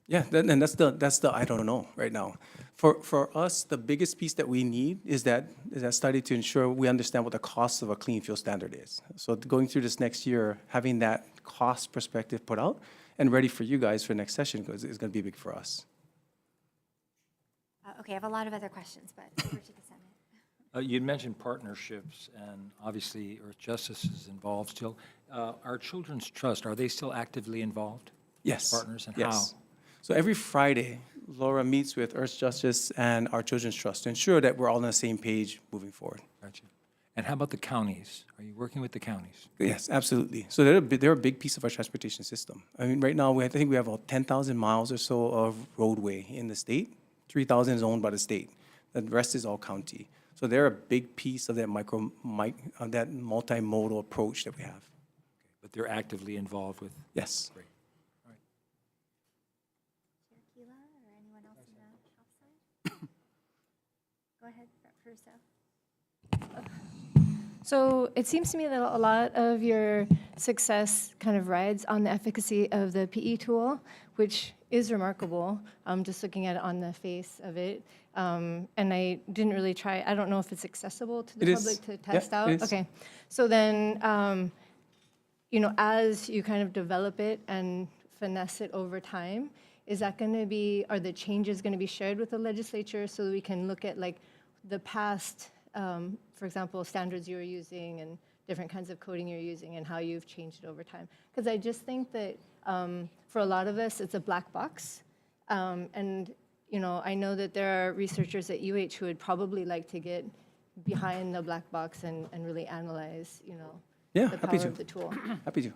Yeah, and that's the I don't know right now. For us, the biggest piece that we need is that study to ensure we understand what the cost of a clean fuel standard is. So going through this next year, having that cost perspective put out and ready for you guys for next session is going to be big for us. Okay, I have a lot of other questions, but over to the Senate. You'd mentioned partnerships, and obviously Earth Justice is involved still. Our Children's Trust, are they still actively involved? Yes. Partners, and yes. how? So every Friday, Laura meets with Earth Justice and our Children's Trust to ensure that we're all on the same page moving forward. Gotcha. And how about the counties? Are you working with the counties? Yes, absolutely. So they're a big piece of our transportation system. I mean, right now, I think we have about 10,000 miles or so of roadway in the state. 3,000 is owned by the state. The rest is all county. So they're a big piece of that that multimodal approach that we have. But they're actively involved with? Yes. Great. All right. Chair Keela or anyone else in the House side? Go ahead, Caruso. So it seems to me that a lot of your success kind of rides on the efficacy of the PE tool, which is remarkable, just looking at it on the face of it. And I didn't really try, I don't know if it's accessible to the It public is. to test Yeah, out. it is. Okay, so then, you know, as you kind of develop it and finesse it over time, is that going to be, are the changes going to be shared with the legislature so that we can look at like the past, for example, standards you were using and different kinds of coding you're using and how you've changed it over time? Because I just think that for a lot of us, it's a black box. And, you know, I know that there are researchers at UH who would probably like to get behind the black box and really analyze, you know, Yeah, the happy power to. of the tool. Happy to.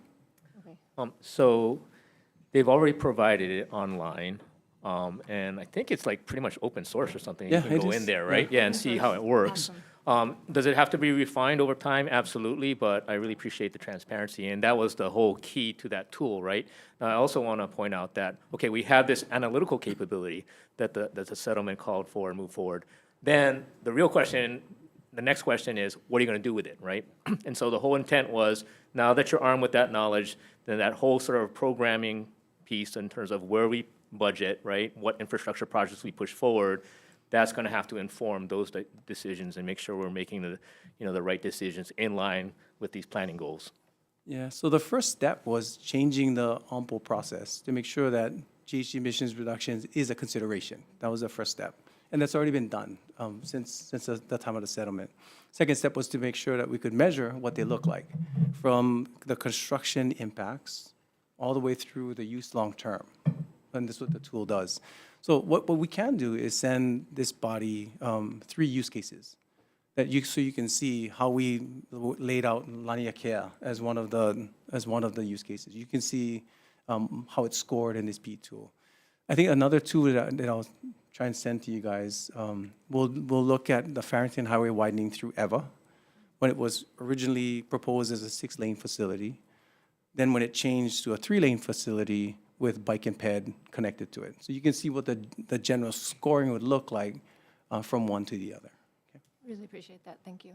Okay. So they've already provided it online, and I think it's like pretty much open source or something. Yeah, You can it go is. in there, right? Yeah, and see how it works. Does it have to be refined over time? Absolutely, but I really appreciate the transparency, and that was the whole key to that tool, right? Now, I also want to point out that, okay, we have this analytical capability that the settlement called for and move forward. Then the real question, the next question is, what are you going to do with it, right? And so the whole intent was, now that you're armed with that knowledge, then that whole sort of programming piece in terms of where we budget, right, what infrastructure projects we push forward, that's going to have to inform those decisions and make sure we're making the, you know, the right decisions in line with these planning goals. Yeah, so the first step was changing the OMPO process to make sure that GHG emissions reductions is a consideration. That was the first step. And that's already been done since the time of the settlement. Second step was to make sure that we could measure what they look like from the construction impacts all the way through the use long term. and this is what the tool does. So what we can do is send this body 3 use cases so you can see how we laid out Laniakea as one of the use cases. You can see how it's scored in this P tool. I think another tool that I'll try and send to you guys, we'll look at the Farrington Highway widening through EVA when it was originally proposed as a 6-lane facility. Then when it changed to a 3-lane facility with bike and ped connected to it. So you can see what the general scoring would look like from one to the other. Okay. Really appreciate that. Thank you.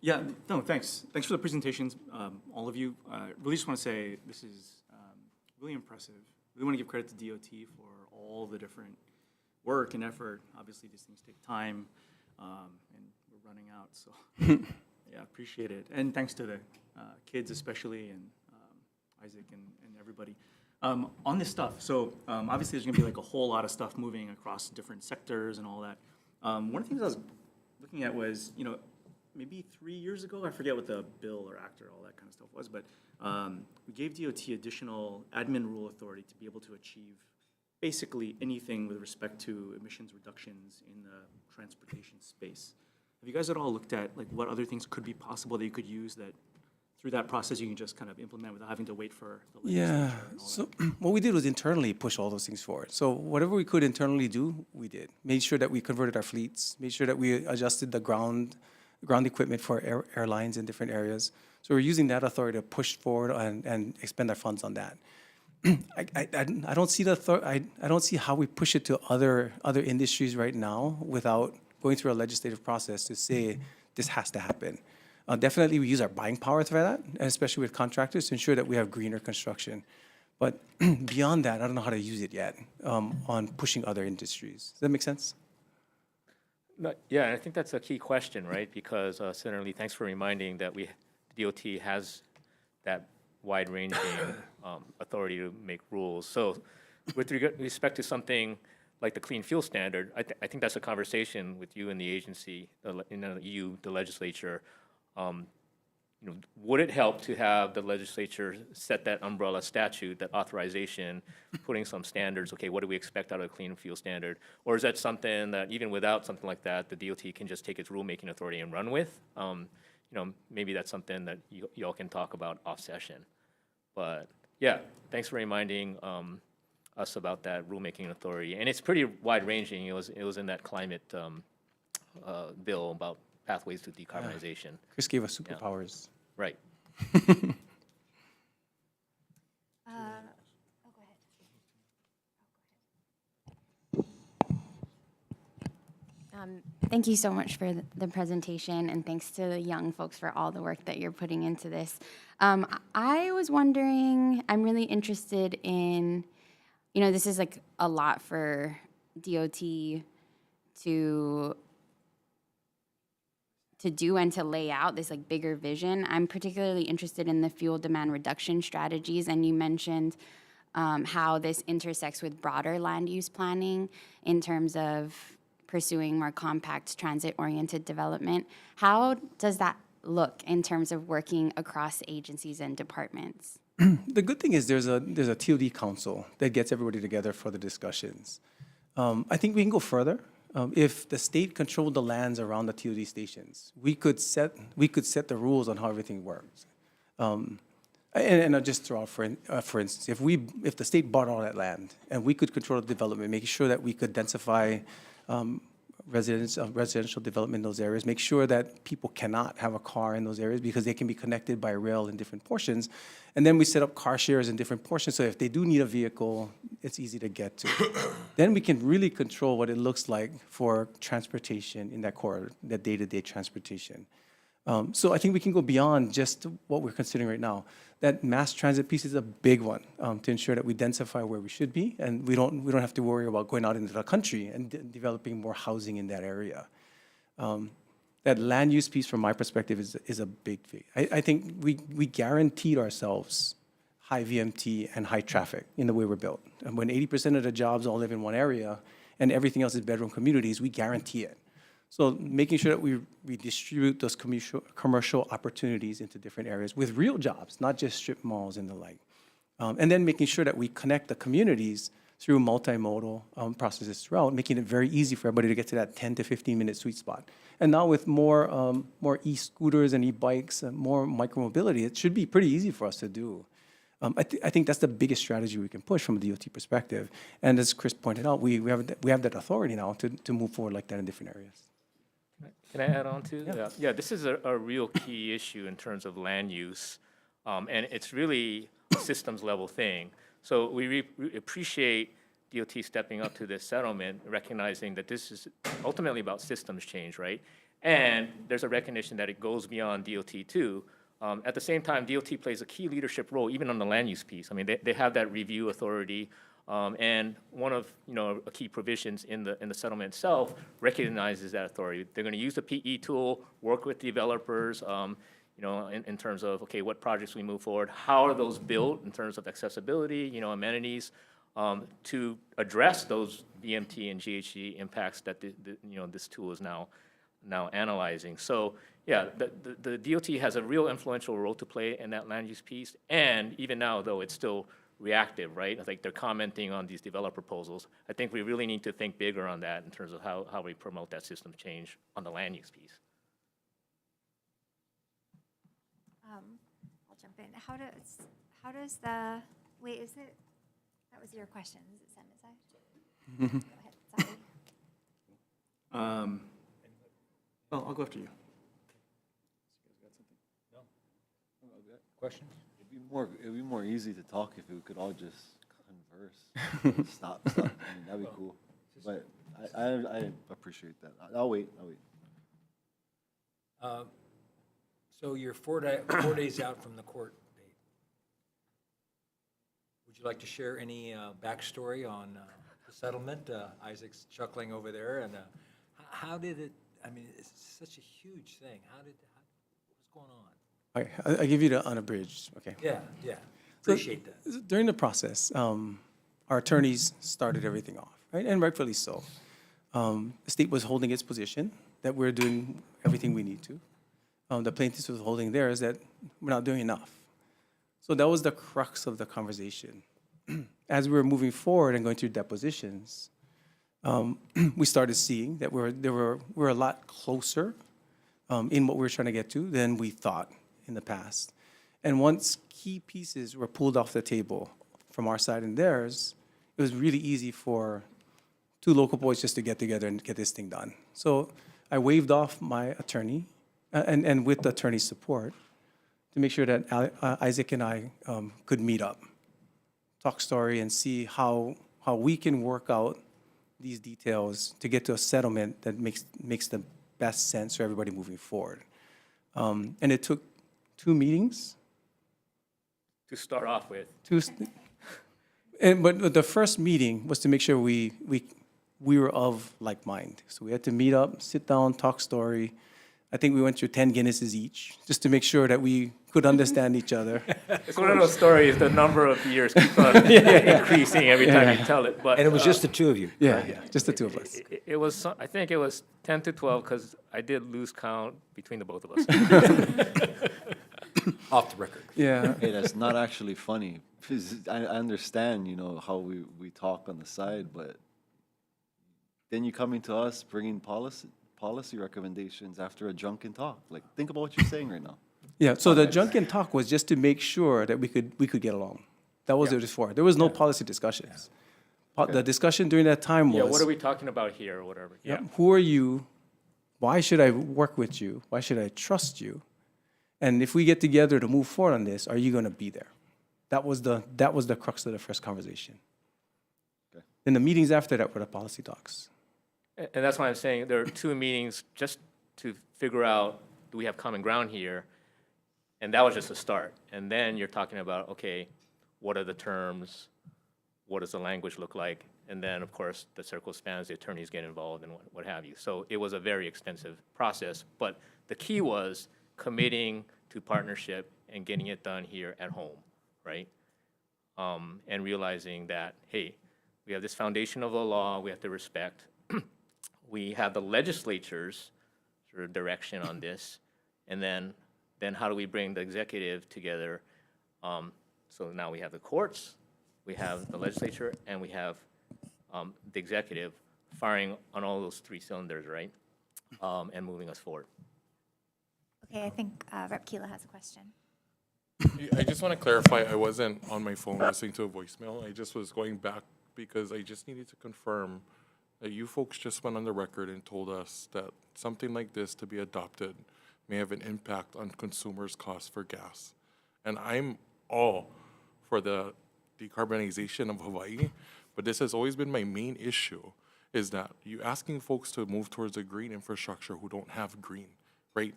Yeah, no, thanks. Thanks for the presentations, all of you. Really just want to say this is really impressive. Really want to give credit to DOT for all the different work and effort. Obviously, these things take time, and we're running out, so yeah, appreciate it. And thanks to the kids especially, and Isaac and everybody. On this stuff, so obviously there's going to be like a whole lot of stuff moving across different sectors and all that. One of the things I was looking at was, maybe 3 years ago, I forget what the bill or act or all that kind of stuff was, but we gave DOT additional admin rule authority to be able to achieve basically anything with respect to emissions reductions in the transportation space. Have you guys at all looked at like what other things could be possible that you could use that through that process you can just kind of implement without having to wait for the legislature? Yeah, and all so what we did was internally push all those things forward. So whatever we could internally do, we did. Made sure that we converted our fleets, made sure that we adjusted the ground equipment for airlines in different areas. So we're using that authority to push forward and expend our funds on that. I don't see I don't see how we push it to other industries right now without going through a legislative process to say this has to happen. Definitely, we use our buying power for that, especially with contractors, to ensure that we have greener construction. But beyond that, I don't know how to use it yet on pushing other industries. Does that make sense? No, yeah, I think that's a key question, right? Because Senator Lee, thanks for reminding that DOT has that wide-ranging authority to make rules. So with respect to something like the clean fuel standard, I think that's a conversation with you and the agency, the legislature. Would it help to have the legislature set that umbrella statute, that authorization, putting some standards, okay, what do we expect out of the clean fuel standard? Or is that something that even without something like that, the DOT can just take its rulemaking authority and run with? Maybe that's something that y'all can talk about off session. But yeah, thanks for reminding us about that rulemaking authority. And it's pretty wide ranging. It was in that climate bill about pathways to decarbonization. Chris gave us superpowers. Right. Thank you so much for the presentation, and thanks to the young folks for all the work that you're putting into this. I was wondering, I'm really interested in, this is like a lot for DOT to do and to lay out this like bigger vision. I'm particularly interested in the fuel demand reduction strategies, and you mentioned how this intersects with broader land use planning in terms of pursuing more compact transit-oriented development. How does that look in terms of working across agencies and departments? The good thing is there's a TOD council that gets everybody together for the discussions. I think we can go further. If the state controlled the lands around the TOD stations, we could set the rules on how everything works. And I'll just throw out for instance, if the state bought all that land and we could control the development, making sure that we could densify residential development in those areas, make sure that people cannot have a car in those areas because they can be connected by rail in different portions. And then we set up car shares in different portions, so if they do need a vehicle, it's easy to get to. Then we can really control what it looks like for transportation in that corridor, that day-to-day transportation. So I think we can go beyond just what we're considering right now. That mass transit piece is a big one to ensure that we densify where we should be, and we don't have to worry about going out into the country and developing more housing in that area. That land use piece, from my perspective, is a big thing. I think we guaranteed ourselves high VMT and high traffic in the way we're built. And when 80% of the jobs all live in one area and everything else is bedroom communities, we guarantee it. So making sure that we distribute those commercial opportunities into different areas with real jobs, not just strip malls and the like. And then making sure that we connect the communities through multimodal processes throughout, making it very easy for everybody to get to that 10 to 15-minute sweet spot. And now with more e-scooters and e-bikes and more micromobility, it should be pretty easy for us to do. I think that's the biggest strategy we can push from a DOT perspective. And as Chris pointed out, we have that authority now to move forward like that in different areas. Can I add on to that? Yeah, this is a real key issue in terms of land use, and it's really a systems level thing. So we appreciate DOT stepping up to this settlement, recognizing that this is ultimately about systems change, right? And there's a recognition that it goes beyond DOT too. At the same time, DOT plays a key leadership role, even on the land use piece. I mean, they have that review authority, and one of a key provisions in the settlement itself recognizes that authority. They're going to use the PE tool, work with developers, in terms of, okay, what projects we move forward, how are those built in terms of accessibility, amenities, to address those BMT and GHG impacts that this tool is now analyzing. So yeah, the DOT has a real influential role to play in that land use piece, and even now, though, it's still reactive, right? I think they're commenting on these developer proposals. I think we really need to think bigger on that in terms of how we promote that system change on the land use piece. I'll jump in. How does the, wait, that was your question, is it Senate side? Go ahead, sorry. Well, I'll go after you. Questions? It'd be more easy to talk if we could all just converse. Stop. I mean, that'd be cool. But I appreciate that. I'll wait. So you're 4 days out from the court date. Would you like to share any backstory on the settlement? Isaac's chuckling over there. And how did it, I mean, it's such a huge thing. What's going on? I give you the unabridged, okay? Yeah, appreciate that. During the process, our attorneys started everything off, right? And rightfully so. The state was holding its position that we're doing everything we need to. The plaintiff was holding theirs that we're not doing enough. So that was the crux of the conversation. As we were moving forward and going through depositions, we started seeing that we're a lot closer in what we were trying to get to than we thought in the past. And once key pieces were pulled off the table from our side and theirs, it was really easy for two local boys just to get together and get this thing done. So I waived off my attorney, and with the attorney's support, to make sure that Isaac and I could meet up, talk story, and see how we can work out these details to get to a settlement that makes the best sense for everybody moving forward. And it took 2 meetings. To start off with. But the first meeting was to make sure we were of like mind. So we had to meet up, sit down, talk story. I think we went through 10 Guinnesses each, just to make sure that we could understand each other. It's one of those stories, the number of years keep on increasing every time you tell it. But, And it was just the two of you? Yeah, just the two of us. It was, I think it was 10 to 12, because I did lose count between the both of us. Off the record. Yeah. Hey, that's not actually funny. Because I understand, how we talk on the side, but then you coming to us bringing policy recommendations after a drunken talk. Like, think about what you're saying right now. Yeah, so the drunken talk was just to make sure that we could get along. That was what it was for. There was no policy discussions. The discussion during that time was, Yeah, what are we talking about here, or whatever. Yeah. who are you? Why should I work with you? Why should I trust you? And if we get together to move forward on this, are you going to be there? That was the crux of the first conversation. Okay. Then the meetings after that were the policy talks. And that's why I'm saying there are 2 meetings just to figure out, do we have common ground here? And that was just a start. And then you're talking about, okay, what are the terms? What does the language look like? And then, of course, the circle spans, the attorneys get involved and what have you. So it was a very extensive process. But the key was committing to partnership and getting it done here at home, right? And realizing that, hey, we have this foundation of the law we have to respect. we have the legislature's sort of direction on this, and then how do we bring the executive together? So now we have the courts, we have the legislature, and we have the executive firing on all those three cylinders, right? And moving us forward. Okay, I think Rep. Keela has a question. I just want to clarify, I wasn't on my phone listening to a voicemail. I just was going back because I just needed to confirm that you folks just went on the record and told us that something like this to be adopted may have an impact on consumers' costs for gas. And I'm all for the decarbonization of Hawaii, but this has always been my main issue, is that you asking folks to move towards a green infrastructure who don't have green, right?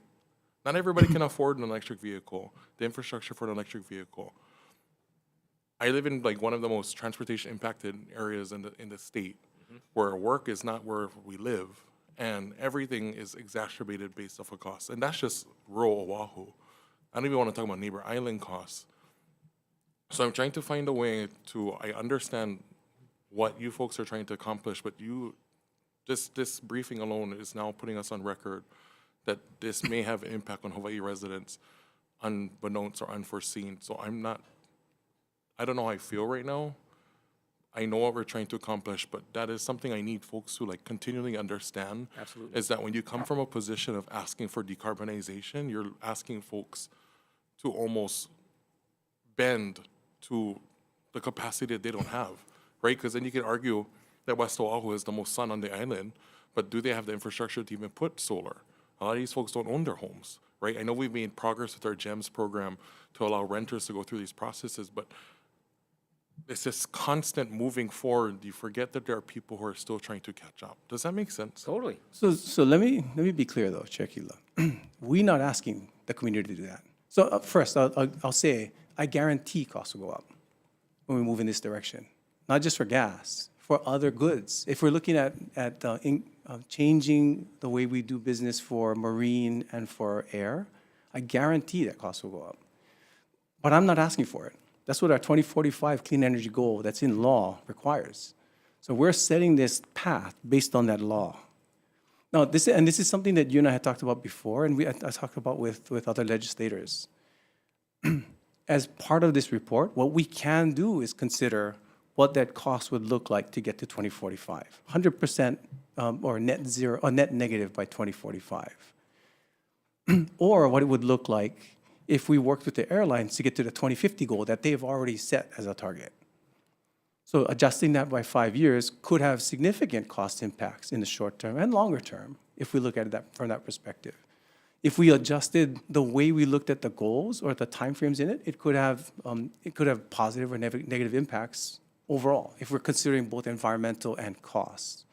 Not everybody can afford an electric vehicle, the infrastructure for an electric vehicle. I live in like one of the most transportation impacted areas in the state, where work is not where we live, and everything is exacerbated based off of costs. And that's just rural Oahu. I don't even want to talk about neighbor island costs. So I'm trying to find a way I understand what you folks are trying to accomplish, but this briefing alone is now putting us on record that this may have an impact on Hawaii residents unbeknownst or unforeseen. So I don't know how I feel right now. I know what we're trying to accomplish, but that is something I need folks to like continually understand. Absolutely. Is that when you come from a position of asking for decarbonization, you're asking folks to almost bend to the capacity that they don't have, right? Because then you can argue that West Oahu has the most sun on the island, but do they have the infrastructure to even put solar? A lot of these folks don't own their homes, right? I know we've made progress with our GEMS program to allow renters to go through these processes, but it's this constant moving forward. You forget that there are people who are still trying to catch up. Does that make sense? Totally. So let me be clear though, Chair Keela. We're not asking the community to do that. So first, I'll say, I guarantee costs will go up when we move in this direction. Not just for gas, for other goods. If we're looking at changing the way we do business for marine and for air, I guarantee that costs will go up. But I'm not asking for it. That's what our 2045 clean energy goal that's in law requires. So we're setting this path based on that law. Now, this is something that you and I had talked about before, and I talked about with other legislators. As part of this report, what we can do is consider what that cost would look like to get to 2045, 100% or net zero or net negative by 2045, or what it would look like if we worked with the airlines to get to the 2050 goal that they've already set as a target. So adjusting that by 5 years could have significant cost impacts in the short term and longer term if we look at it from that perspective. If we adjusted the way we looked at the goals or the timeframes in it, it could have positive or negative impacts overall if we're considering both environmental and cost.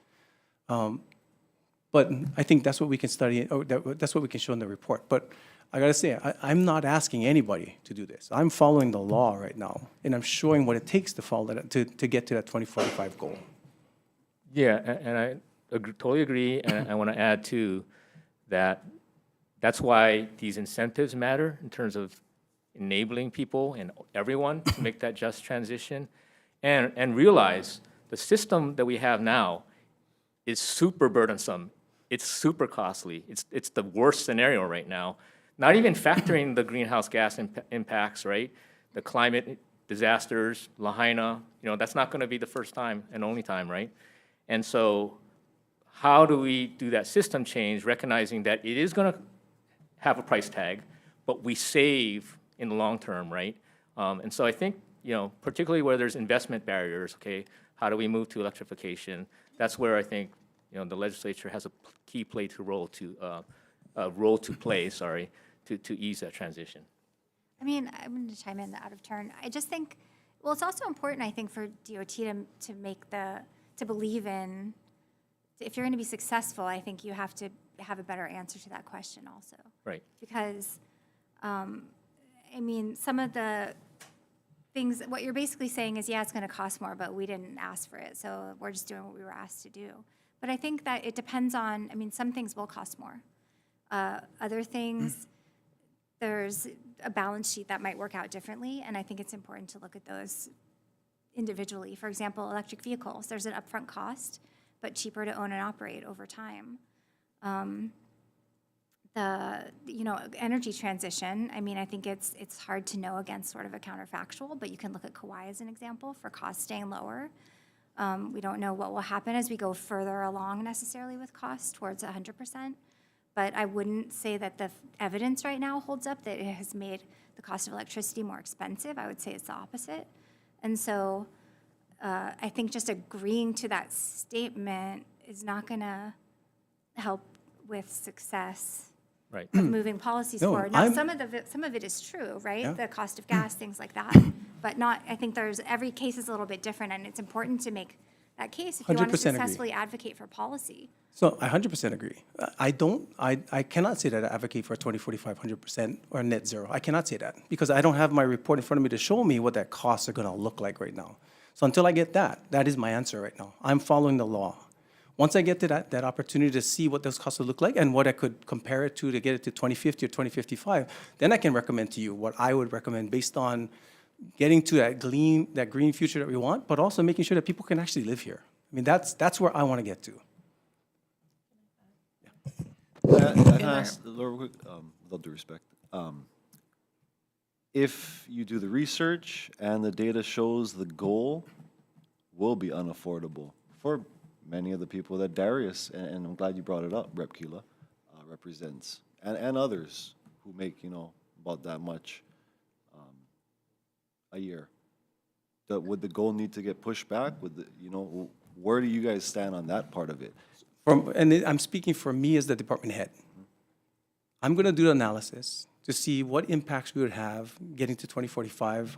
But I think that's what we can study, or that's what we can show in the report. But I gotta say, I'm not asking anybody to do this. I'm following the law right now, and I'm showing what it takes to follow that, to get to that 2045 goal. Yeah, and I totally agree, and I want to add too that that's why these incentives matter in terms of enabling people and everyone to make that just transition, and realize the system that we have now is super burdensome. It's super costly. It's the worst scenario right now. Not even factoring the greenhouse gas impacts, right? The climate disasters, Lahaina, that's not going to be the first time and only time, right? And so how do we do that system change, recognizing that it is going to have a price tag, but we save in the long term, right? And so I think, particularly where there's investment barriers, okay, how do we move to electrification? That's where I think, the legislature has a key role to play, to ease that transition. I mean, I'm going to chime in out of turn. I just think, well, it's also important, I think, for DOT to believe in, if you're going to be successful, I think you have to have a better answer to that question also. Right. Because, some of the things, what you're basically saying is, yeah, it's going to cost more, but we didn't ask for it, so we're just doing what we were asked to do. But I think that it depends on, some things will cost more. Other things, there's a balance sheet that might work out differently, and I think it's important to look at those individually. For example, electric vehicles, there's an upfront cost, but cheaper to own and operate over time. Energy transition, I mean, I think it's hard to know against sort of a counterfactual, but you can look at Kauai as an example for costs staying lower. We don't know what will happen as we go further along necessarily with costs towards 100%, but I wouldn't say that the evidence right now holds up that it has made the cost of electricity more expensive. I would say it's the opposite. And so I think just agreeing to that statement is not going to help with success Right. of moving policies No, forward. Now, I'm- some of it is true, right? Yeah. The cost of gas, things like that. But I think every case is a little bit different, and it's important to make that case if you want to 100% agree. successfully advocate for policy. So I 100% agree. I cannot say that I advocate for 2045 100% or net zero. I cannot say that because I don't have my report in front of me to show me what that costs are going to look like right now. So until I get that is my answer right now. I'm following the law. Once I get to that opportunity to see what those costs will look like and what I could compare it to get it to 2050 or 2055, then I can recommend to you what I would recommend based on getting to that green future that we want, but also making sure that people can actually live here. I mean, that's where I want to get to. Can I ask, Laura, quick, with all due respect, if you do the research and the data shows the goal will be unaffordable for many of the people that Darius, and I'm glad you brought it up, Rep. Kila, represents, and others who make, about that much a year. Would the goal need to get pushed back? Where do you guys stand on that part of it? I'm speaking for me as the department head. I'm going to do the analysis to see what impacts we would have getting to 2045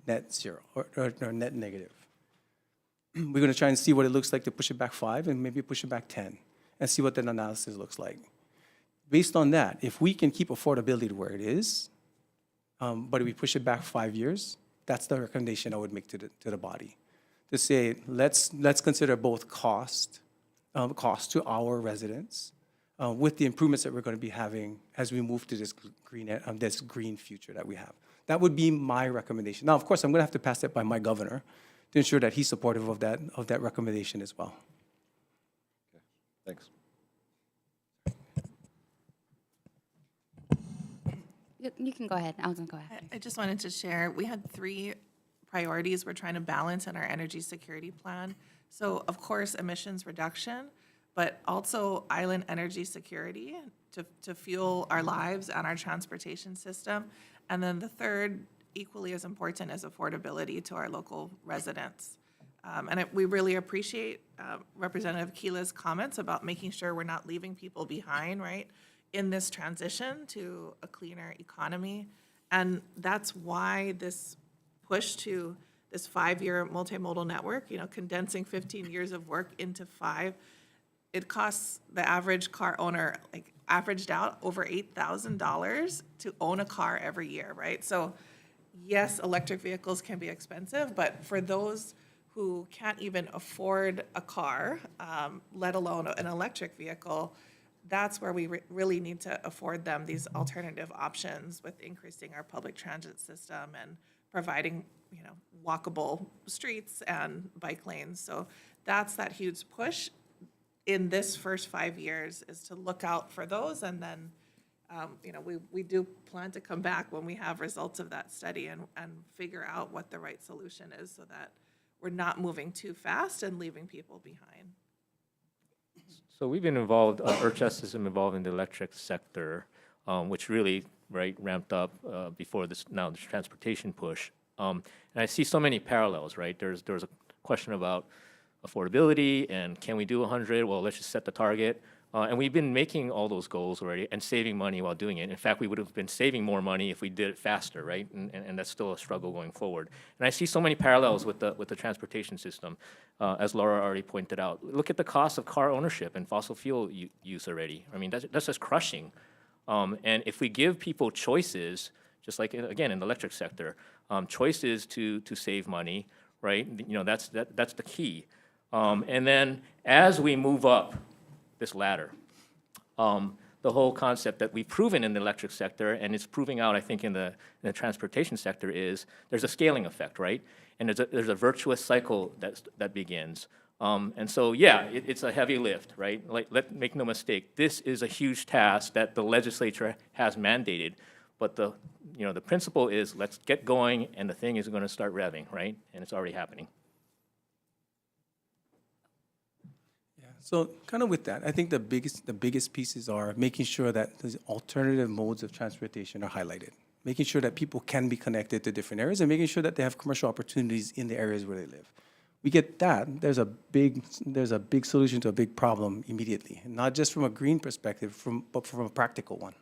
net zero or net negative. We're going to try and see what it looks like to push it back 5 and maybe push it back 10 and see what that analysis looks like. Based on that, if we can keep affordability to where it is, but if we push it back 5 years, that's the recommendation I would make to the body. To say, let's consider both cost to our residents with the improvements that we're going to be having as we move to this green future that we have. That would be my recommendation. Now, of course, I'm going to have to pass that by my governor to ensure that he's supportive of that recommendation as well. Okay, thanks. You can go ahead. I was going to go ahead. I just wanted to share, we had 3 priorities we're trying to balance in our energy security plan. So, of course, emissions reduction, but also island energy security to fuel our lives and our transportation system. And then the third, equally as important, is affordability to our local residents. We really appreciate Representative Kila's comments about making sure we're not leaving people behind, right, in this transition to a cleaner economy. And that's why this push to this 5-year multimodal network, condensing 15 years of work into 5, it costs the average car owner, averaged out over $8,000 to own a car every year, right? So yes, electric vehicles can be expensive, but for those who can't even afford a car, let alone an electric vehicle, that's where we really need to afford them these alternative options with increasing our public transit system and providing, walkable streets and bike lanes. So that's that huge push in this first 5 years, is to look out for those. And then, we do plan to come back when we have results of that study and figure out what the right solution is so that we're not moving too fast and leaving people behind. So we've been involved, URCHES has been involved in the electric sector, which really, ramped up before this transportation push. And I see so many parallels, right? There's a question about affordability and can we do 100? Well, let's just set the target. And we've been making all those goals already and saving money while doing it. In fact, we would have been saving more money if we did it faster, right? And that's still a struggle going forward. And I see so many parallels with the transportation system, as Laura already pointed out. Look at the cost of car ownership and fossil fuel use already. I mean, that's just crushing. And if we give people choices, just like, again, in the electric sector, choices to save money, right? That's the key. And then as we move up this ladder, the whole concept that we've proven in the electric sector, and it's proving out, I think, in the transportation sector, is there's a scaling effect, right? And there's a virtuous cycle that begins. And so, yeah, it's a heavy lift, right? Like, make no mistake, this is a huge task that the legislature has mandated, but the principle is let's get going, and the thing is going to start revving, right? And it's already happening. Yeah. So kind of with that, I think the biggest pieces are making sure that the alternative modes of transportation are highlighted, making sure that people can be connected to different areas, and making sure that they have commercial opportunities in the areas where they live. We get that, there's a big solution to a big problem immediately, not just from a green perspective, but from a practical one.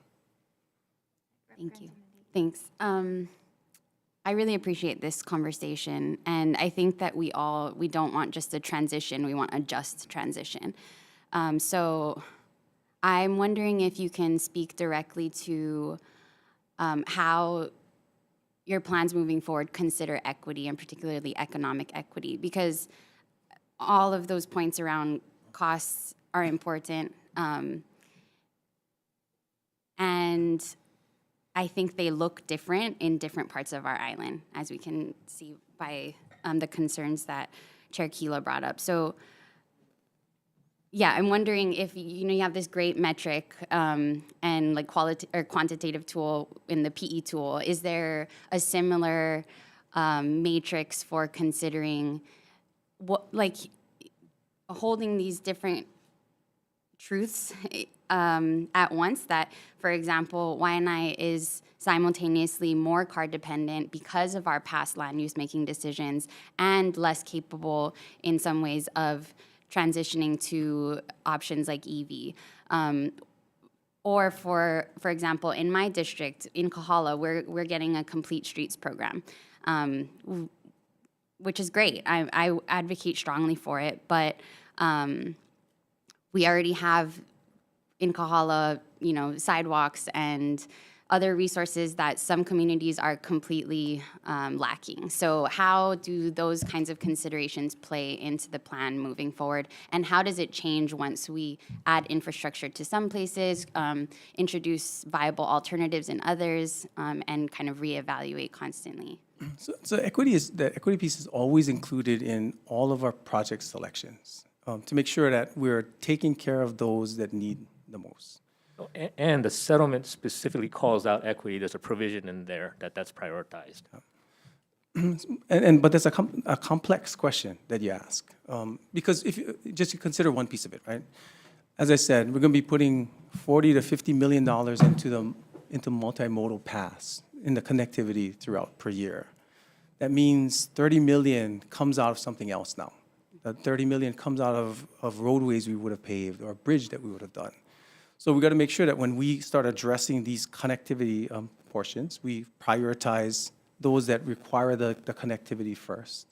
Thank you. Thanks. I really appreciate this conversation, and I think that we don't want just a transition, we want a just transition. So I'm wondering if you can speak directly to how your plans moving forward consider equity, and particularly economic equity, because all of those points around costs are important. And I think they look different in different parts of our island, as we can see by the concerns that Chair Keela brought up. So yeah, I'm wondering if you have this great metric and like quantitative tool in the PE tool. Is there a similar matrix for considering holding these different truths at once? That, for example, Waianae is simultaneously more car dependent because of our past land use making decisions and less capable in some ways of transitioning to options like EV. Or for example, in my district, in Kahala, we're getting a complete streets program, which is great. I advocate strongly for it, but we already have in Kahala, sidewalks and other resources that some communities are completely lacking. So how do those kinds of considerations play into the plan moving forward? And how does it change once we add infrastructure to some places, introduce viable alternatives in others, and kind of reevaluate constantly? So the equity piece is always included in all of our project selections to make sure that we're taking care of those that need the most. And the settlement specifically calls out equity. There's a provision in there that's prioritized. But that's a complex question that you ask, because if you just consider one piece of it, right? As I said, we're going to be putting $40 to $50 million into multimodal paths in the connectivity throughout per year. That means 30 million comes out of something else now. That 30 million comes out of roadways we would have paved or a bridge that we would have done. So we got to make sure that when we start addressing these connectivity portions, we prioritize those that require the connectivity first.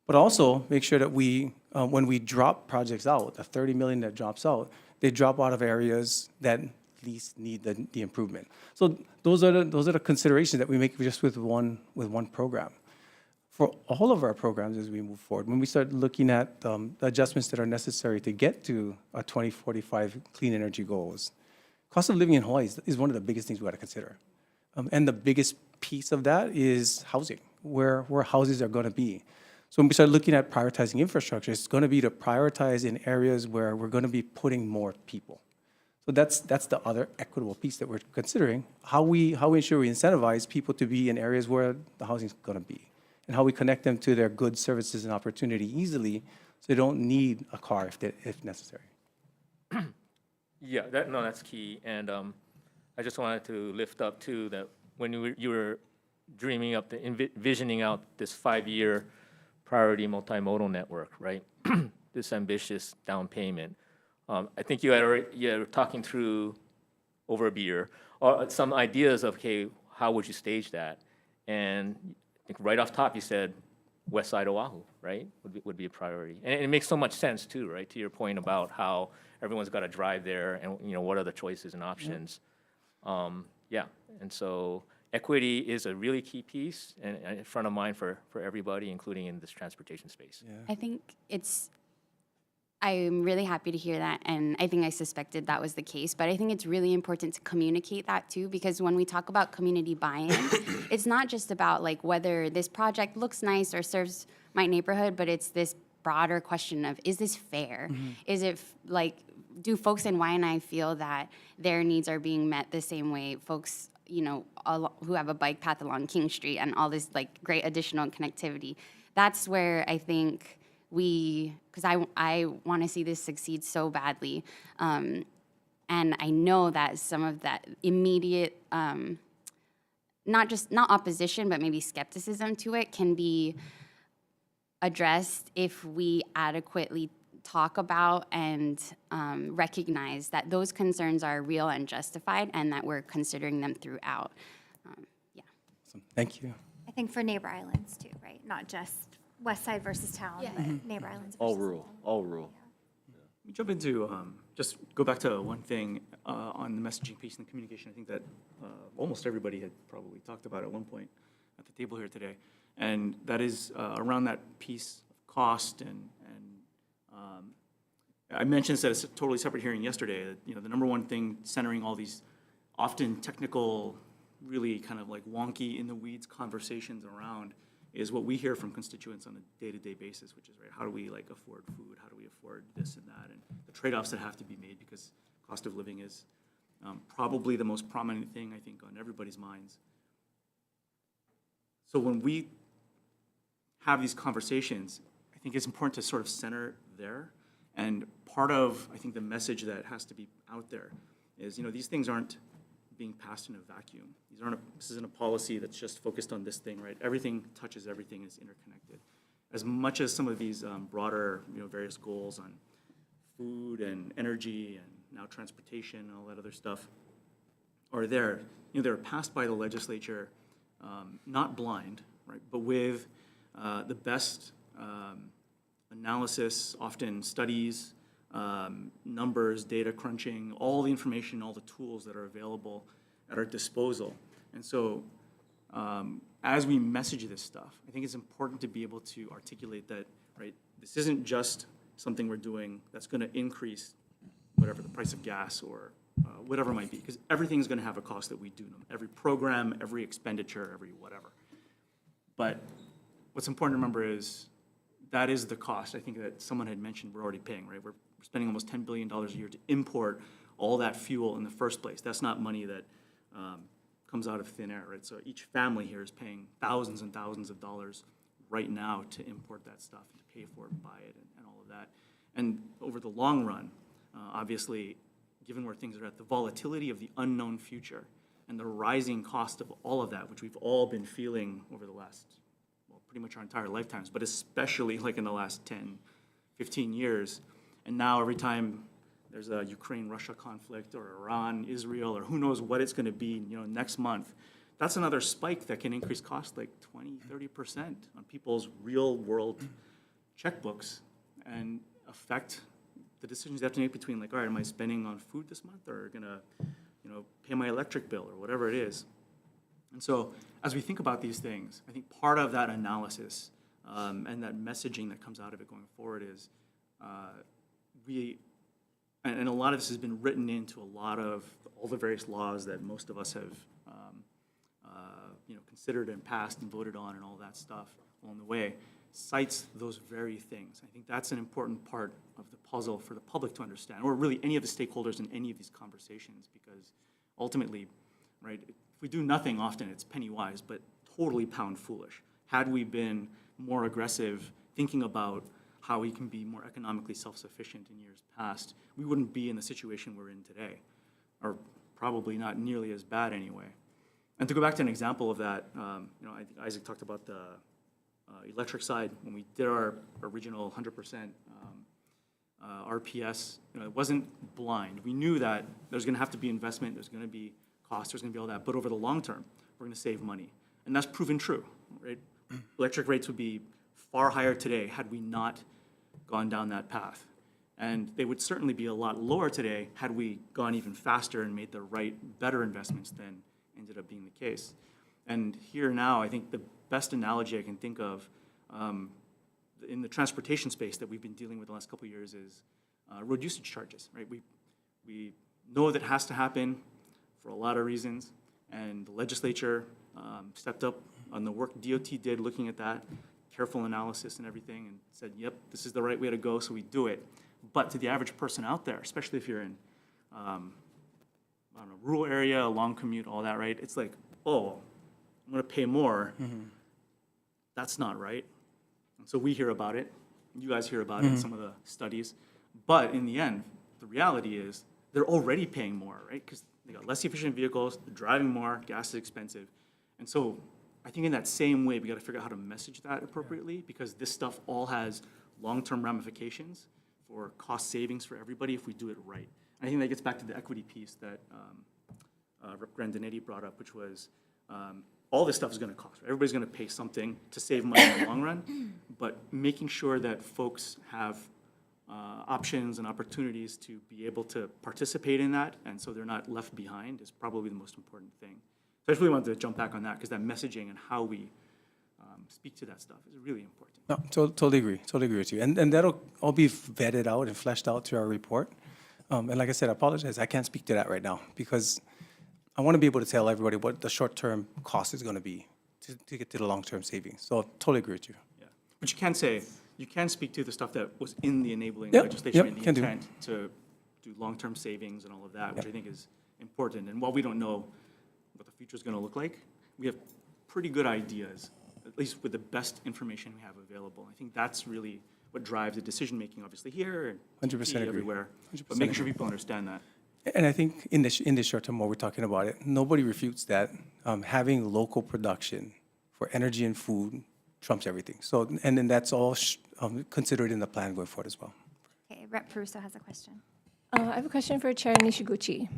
But also make sure that when we drop projects out, the 30 million that drops out, they drop out of areas that least need the improvement. So those are the considerations that we make just with one program. For all of our programs as we move forward, when we start looking at the adjustments that are necessary to get to our 2045 clean energy goals, cost of living in Hawaii is one of the biggest things we got to consider. And the biggest piece of that is housing, where houses are going to be. So when we start looking at prioritizing infrastructure, it's going to be to prioritize in areas where we're going to be putting more people. So that's the other equitable piece that we're considering, how we ensure we incentivize people to be in areas where the housing is going to be, and how we connect them to their goods, services, and opportunity easily so they don't need a car if necessary. Yeah, that's key. And I just wanted to lift up, too, that when you were dreaming up, envisioning out this 5-year priority multimodal network, right? This ambitious down payment. I think you were talking through over a beer some ideas of, okay, how would you stage that? And I think right off top you said West Side Oahu, right? Would be a priority. And it makes so much sense too, right? To your point about how everyone's got to drive there and what are the choices and options. Yeah, and so equity is a really key piece and front of mind for everybody, including in this transportation space. Yeah. I think I'm really happy to hear that, and I think I suspected that was the case, but I think it's really important to communicate that too, because when we talk about community buy-in, it's not just about like whether this project looks nice or serves my neighborhood, but it's this broader question of, is this fair? Is it like, do folks in Waianae feel that their needs are being met the same way folks, you know, who have a bike path along King Street and all this like great additional connectivity? That's where I think because I want to see this succeed so badly. And I know that some of that immediate, not opposition, but maybe skepticism to it can be addressed if we adequately talk about and recognize that those concerns are real and justified and that we're considering them throughout. Yeah. Awesome. Thank you. I think for neighbor islands too, right? Not just west side versus town, Yeah. but neighbor islands. All versus rural, town. all rural. Let me jump into, just go back to one thing on the messaging piece and the communication. I think that almost everybody had probably talked about at one point at the table here today. And that is around that piece of cost and I mentioned this at a totally separate hearing yesterday, that, you know, the number one thing centering all these often technical, really kind of like wonky in the weeds conversations around is what we hear from constituents on a day-to-day basis, which is, right, how do we like afford food? How do we afford this and that? And the trade-offs that have to be made because cost of living is probably the most prominent thing, I think, on everybody's minds. So when we have these conversations, I think it's important to sort of center there. And part of, I think, the message that has to be out there is, you know, these things aren't being passed in a vacuum. This isn't a policy that's just focused on this thing, right? Everything touches everything, is interconnected. As much as some of these broader, you know, various goals on food and energy and now transportation and all that other stuff are there, you know, they're passed by the legislature, not blind, right, but with the best analysis, often studies, numbers, data crunching, all the information, all the tools that are available at our disposal. And so as we message this stuff, I think it's important to be able to articulate that, right, this isn't just something we're doing that's going to increase whatever the price of gas or whatever it might be, because everything's going to have a cost that we do. Every program, every expenditure, every whatever. But what's important to remember is that is the cost. I think that someone had mentioned we're already paying, right? We're spending almost $10 billion a year to import all that fuel in the first place. That's not money that comes out of thin air, right? So each family here is paying thousands and thousands of dollars right now to import that stuff, and to pay for it, buy it, and all of that. And over the long run, obviously, given where things are at, the volatility of the unknown future and the rising cost of all of that, which we've all been feeling over the last, well, pretty much our entire lifetimes, but especially like in the last 10, 15 years. And now every time there's a Ukraine-Russia conflict or Iran, Israel, or who knows what it's going to be, you know, next month, that's another spike that can increase costs like 20, 30% on people's real-world checkbooks and affect the decisions they have to make between, like, all right, am I spending on food this month or gonna, you know, pay my electric bill or whatever it is. And so as we think about these things, I think part of that analysis and that messaging that comes out of it going forward is and a lot of this has been written into a lot of all the various laws that most of us have, you know, considered and passed and voted on and all that stuff along the way, cites those very things. I think that's an important part of the puzzle for the public to understand, or really any of the stakeholders in any of these conversations, because ultimately, right, if we do nothing, often it's penny wise, but totally pound foolish. Had we been more aggressive thinking about how we can be more economically self-sufficient in years past, we wouldn't be in the situation we're in today, or probably not nearly as bad anyway. And to go back to an example of that, you know, I think Isaac talked about the electric side. When we did our original 100% RPS, you know, it wasn't blind. We knew that there's going to have to be investment, there's going to be cost, there's going to be all that, but over the long term, we're going to save money. And that's proven true, right? Electric rates would be far higher today had we not gone down that path. And they would certainly be a lot lower today had we gone even faster and made the right, better investments than ended up being the case. And here now, I think the best analogy I can think of in the transportation space that we've been dealing with the last couple of years is road usage charges, right? We know that has to happen for a lot of reasons, and the legislature stepped up on the work DOT did looking at that, careful analysis and everything and said, yep, this is the right way to go, so we do it. But to the average person out there, especially if you're in I don't know, rural area, a long commute, all that, right? It's like, oh, I'm gonna pay more. That's not right. And so we hear about it, you guys hear about it in some of the studies. But in the end, the reality is they're already paying more, right? Because they got less efficient vehicles, they're driving more, gas is expensive. And so I think in that same way, we gotta figure out how to message that appropriately, because this stuff all has long-term ramifications for cost savings for everybody if we do it right. And I think that gets back to the equity piece that Rep. Grandinetti brought up, which was all this stuff is gonna cost. Everybody's gonna pay something to save money in the long run, but making sure that folks have options and opportunities to be able to participate in that, and so they're not left behind, is probably the most important thing. So I just really wanted to jump back on that, because that messaging and how we speak to that stuff is really important. No, totally agree with you. And that'll all be vetted out and fleshed out to our report. And like I said, I apologize, I can't speak to that right now, because I want to be able to tell everybody what the short-term cost is going to be to get to the long-term savings. So totally agree with you. Yeah, but you can say, you can speak to the stuff that was in the enabling Yep, legislation, yep, and the can do. intent to do long-term savings and all of that, which I think is important. And while we don't know what the future is going to look like, we have pretty good ideas, at least with the best information we have available. I think that's really what drives the decision-making, obviously here and 100% TCA agree. everywhere, 100% but making sure agree. people understand that. And I think in the short term, while we're talking about it, nobody refutes that having local production for energy and food trumps everything. So, and then that's all considered in the plan going forward as well. Okay, Rep. Peruso has a question. I have a question for Chair Nishiguchi.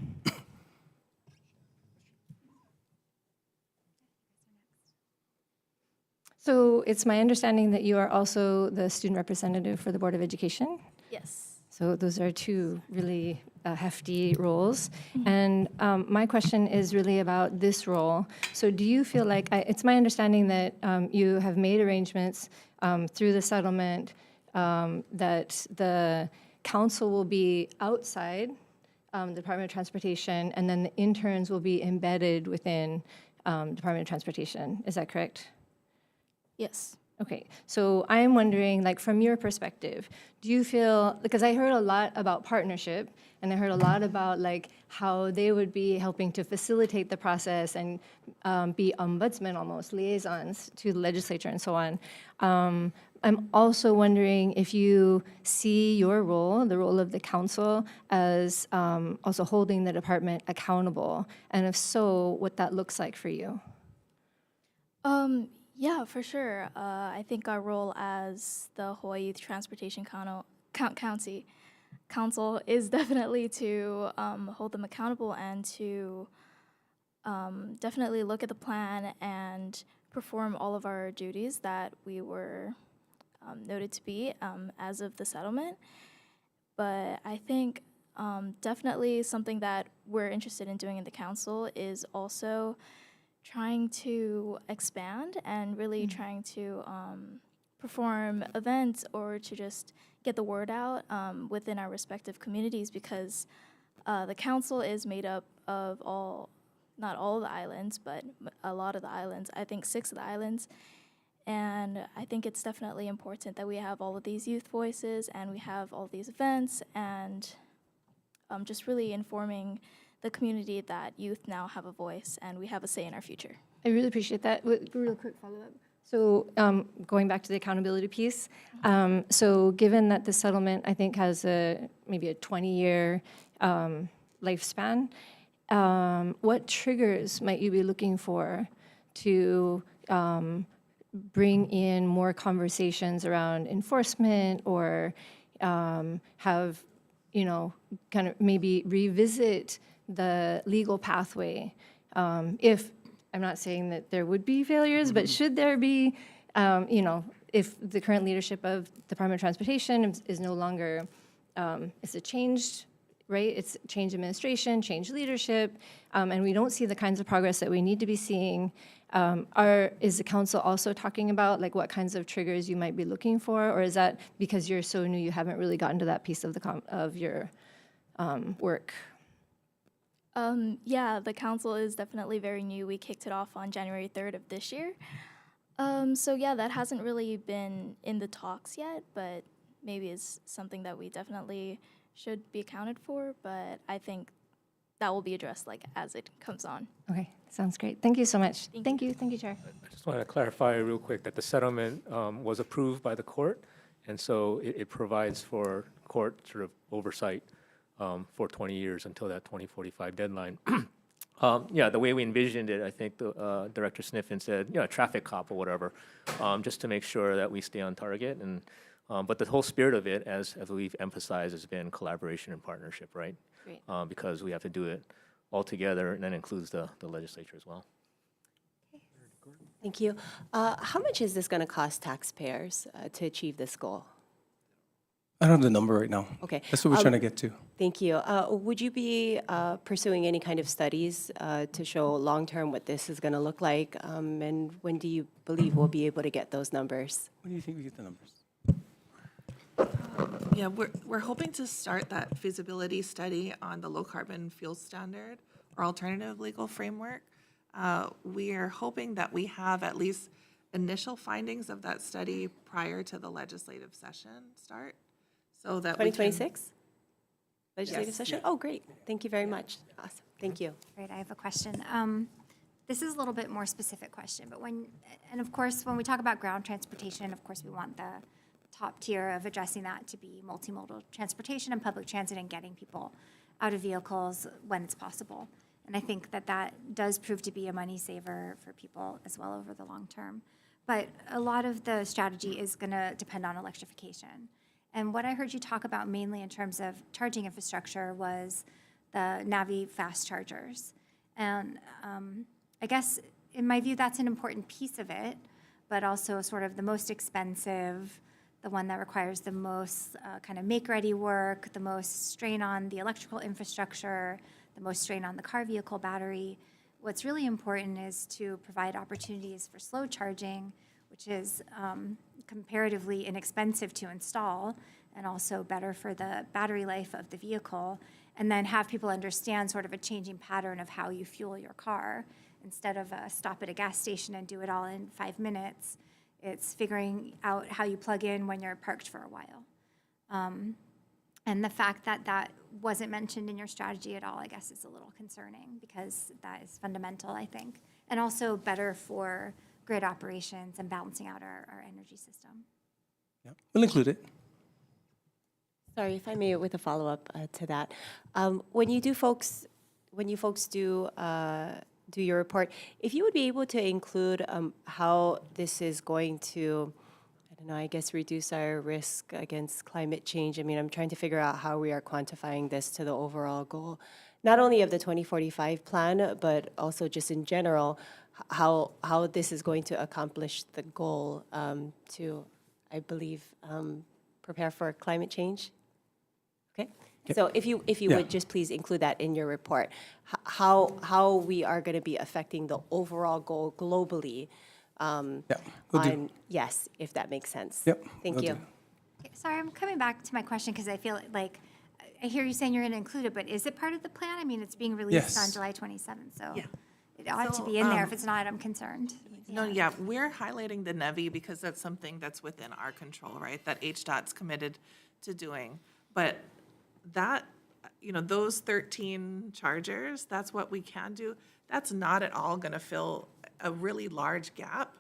So it's my understanding that you are also the student representative for the Board of Education? Yes. So those are two really hefty roles. And my question is really about this role. So do you feel like, it's my understanding that you have made arrangements through the settlement that the council will be outside the Department of Transportation, and then the interns will be embedded within Department of Transportation. Is that correct? Yes. Okay, so I'm wondering, like, from your perspective, do you feel, because I heard a lot about partnership, and I heard a lot about, like, how they would be helping to facilitate the process and be ombudsman almost, liaisons to the legislature and so on. I'm also wondering if you see your role, the role of the council, as also holding the department accountable, and if so, what that looks like for you. Yeah, for sure. I think our role as the Hawaii Youth Transportation Council is definitely to hold them accountable and to definitely look at the plan and perform all of our duties that we were noted to be as of the settlement. But I think definitely something that we're interested in doing in the council is also trying to expand and really trying to perform events or to just get the word out within our respective communities, because the council is made up of not all of the islands, but a lot of the islands, I think 6 of the islands. And I think it's definitely important that we have all of these youth voices and we have all these events and just really informing the community that youth now have a voice and we have a say in our future. I really appreciate that. Real quick follow-up. So going back to the accountability piece, so given that the settlement, I think, has maybe a 20-year lifespan, what triggers might you be looking for to bring in more conversations around enforcement or have, kind of maybe revisit the legal pathway? If, I'm not saying that there would be failures, but should there be, if the current leadership of Department of Transportation is no longer, it's a changed, right? It's change administration, change leadership, and we don't see the kinds of progress that we need to be seeing. Is the council also talking about, like, what kinds of triggers you might be looking for, or is that because you're so new you haven't really gotten to that piece of of your work? Yeah, the council is definitely very new. We kicked it off on January 3rd of this year. So yeah, that hasn't really been in the talks yet, but maybe it's something that we definitely should be accounted for, but I think that will be addressed like as it comes on. Okay, sounds great. Thank you so much. Thank Thank you, Chair. I just want to clarify real quick that the settlement was approved by the court, and so it provides for court sort of oversight for 20 years until that 2045 deadline. Yeah, the way we envisioned it, I think the Director Sniffen said, a traffic cop or whatever, just to make sure that we stay on target. And but the whole spirit of it, as we've emphasized, has been collaboration and partnership, right? Great. Because we have to do it all together, and that includes the legislature as well. Thank you. How much is this going to cost taxpayers to achieve this goal? I don't have the number right now. Okay. That's what we're trying to get to. Thank you. Would you be pursuing any kind of studies to show long-term what this is going to look like? And when do you believe we'll be able to get those numbers? When do you think we get the numbers? Yeah, we're hoping to start that feasibility study on the low carbon fuel standard or alternative legal framework. We are hoping that we have at least initial findings of that study prior to the legislative session start, so that we can. 2026? Legislative Yes. session? Oh, great. Thank you very much. Awesome. Thank you. Right, I have a question. This is a little bit more specific question, but and of course, when we talk about ground transportation, of course, we want the top tier of addressing that to be multimodal transportation and public transit and getting people out of vehicles when it's possible. And I think that does prove to be a money saver for people as well over the long term. But a lot of the strategy is going to depend on electrification. And what I heard you talk about mainly in terms of charging infrastructure was the Navi fast chargers. And I guess, in my view, that's an important piece of it, but also sort of the most expensive, the one that requires the most kind of make-ready work, the most strain on the electrical infrastructure, the most strain on the car vehicle battery. What's really important is to provide opportunities for slow charging, which is comparatively inexpensive to install and also better for the battery life of the vehicle, and then have people understand sort of a changing pattern of how you fuel your car. Instead of stop at a gas station and do it all in 5 minutes, it's figuring out how you plug in when you're parked for a while. And the fact that that wasn't mentioned in your strategy at all, I guess, is a little concerning, because that is fundamental, I think, and also better for grid operations and balancing out our energy system. Yeah, we'll include it. Sorry, if I may, with a follow-up to that. When you folks do your report, if you would be able to include how this is going to, I don't know, I guess reduce our risk against climate change. I mean, I'm trying to figure out how we are quantifying this to the overall goal, not only of the 2045 plan, but also just in general, how this is going to accomplish the goal to, I believe, prepare for climate change. Okay. So if you would just please include that in your report, how we are going to be affecting the overall goal globally. We'll do. Yes, if that makes sense. Yep, Thank will you. do. Okay, sorry, I'm coming back to my question because I feel like I hear you saying you're going to include it, but is it part of the plan? I mean, it's being released on Yes. July 27th, so Yeah. it ought to So, be in there. If it's not, I'm concerned. No, yeah, we're highlighting the NEVI because that's something that's within our control, right? That HDOT's committed to doing. But that, those 13 chargers, that's what we can do. That's not at all going to fill a really large gap